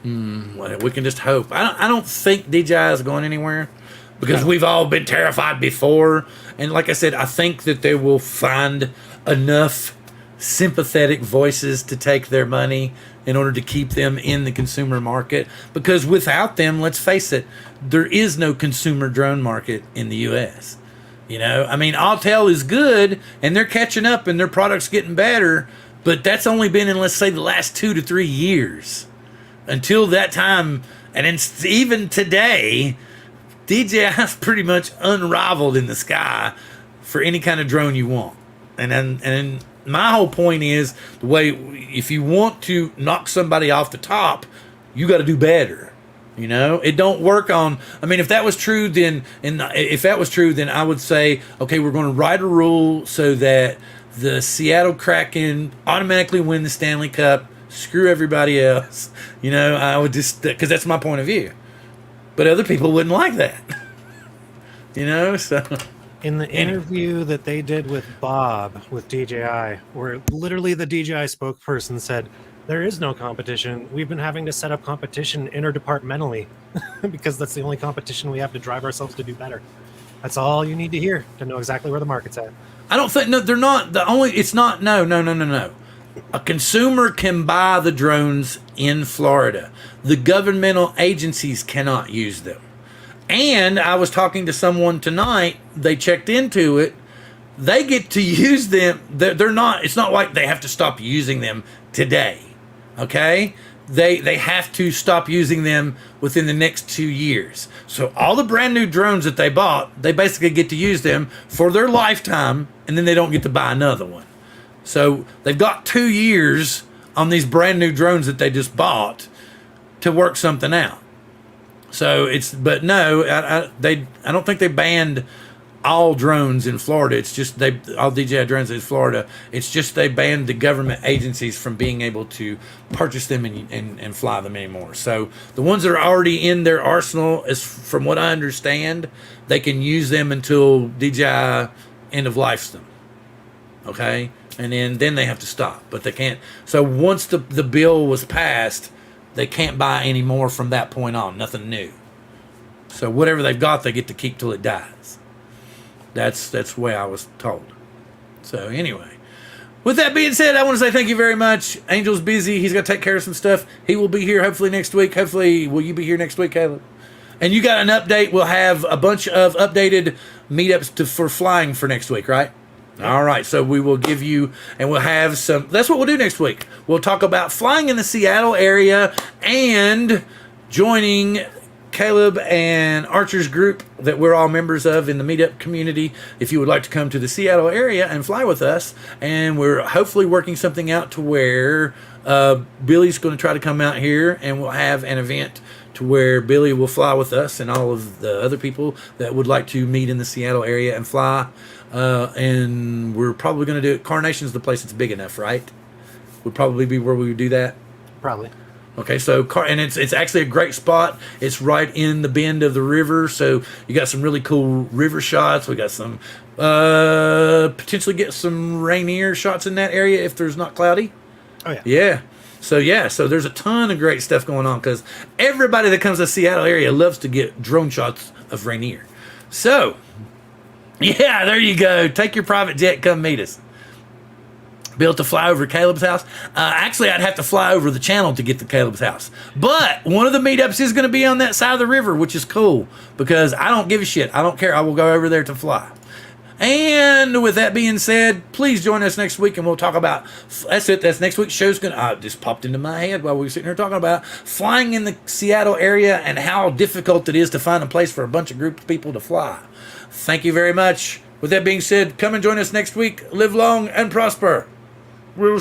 Well, we can just hope. I don't think DJI is going anywhere because we've all been terrified before. And like I said, I think that they will find enough sympathetic voices to take their money in order to keep them in the consumer market. Because without them, let's face it, there is no consumer drone market in the U.S. You know, I mean, Autel is good and they're catching up and their product's getting better, but that's only been in, let's say, the last 2 to 3 years. Until that time, and even today, DJI is pretty much unrivaled in the sky for any kind of drone you want. And my whole point is, the way, if you want to knock somebody off the top, you got to do better. You know, it don't work on. I mean, if that was true, then I would say, okay, we're going to write a rule so that the Seattle Kraken automatically win the Stanley Cup. Screw everybody else. You know, I would just, because that's my point of view. But other people wouldn't like that. You know, so. In the interview that they did with Bob with DJI, where literally the DJI spokesperson said, there is no competition. We've been having to set up competition interdepartmentally because that's the only competition we have to drive ourselves to do better. That's all you need to hear to know exactly where the market's at. I don't think, no, they're not. It's not, no. A consumer can buy the drones in Florida. The governmental agencies cannot use them. And I was talking to someone tonight, they checked into it. They get to use them. They're not, it's not like they have to stop using them today. Okay? They have to stop using them within the next 2 years. So all the brand new drones that they bought, they basically get to use them for their lifetime, and then they don't get to buy another one. So they've got 2 years on these brand new drones that they just bought to work something out. So but no, I don't think they banned all drones in Florida. It's just all DJI drones in Florida. It's just they banned the government agencies from being able to purchase them and fly them anymore. So the ones that are already in their arsenal, is from what I understand, they can use them until DJI end of life's them. Okay? And then they have to stop, but they can't. So once the bill was passed, they can't buy any more from that point on. Nothing new. So whatever they've got, they get to keep till it dies. That's the way I was told. So anyway, with that being said, I want to say thank you very much. Angel's busy. He's got to take care of some stuff. He will be here hopefully next week. Hopefully, will you be here next week, Caleb? And you got an update. We'll have a bunch of updated meetups for flying for next week, right? All right, so we will give you, and we'll have some, that's what we'll do next week. We'll talk about flying in the Seattle area and joining Caleb and Archer's group that we're all members of in the meetup community, if you would like to come to the Seattle area and fly with us, and we're hopefully working something out to where Billy's going to try to come out here, and we'll have an event to where Billy will fly with us and all of the other people that would like to meet in the Seattle area and fly. And we're probably going to do it. Carnation's the place that's big enough, right? Would probably be where we would do that. Probably. Okay, so and it's actually a great spot. It's right in the bend of the river, so you got some really cool river shots. We got some potentially get some Rainier shots in that area if there's not cloudy. Oh yeah. So there's a ton of great stuff going on because everybody that comes to the Seattle area loves to get drone shots of Rainier. So yeah, there you go. Take your private jet, come meet us. Be able to fly over Caleb's house. Actually, I'd have to fly over the channel to get to Caleb's house. But one of the meetups is going to be on that side of the river, which is cool because I don't give a shit. I don't care. I will go over there to fly. And with that being said, please join us next week and we'll talk about, that's it. That's next week's show's going to, just popped into my head while we were sitting here talking about flying in the Seattle area and how difficult it is to find a place for a bunch of group of people to fly. Thank you very much. With that being said, come and join us next week. Live long and prosper.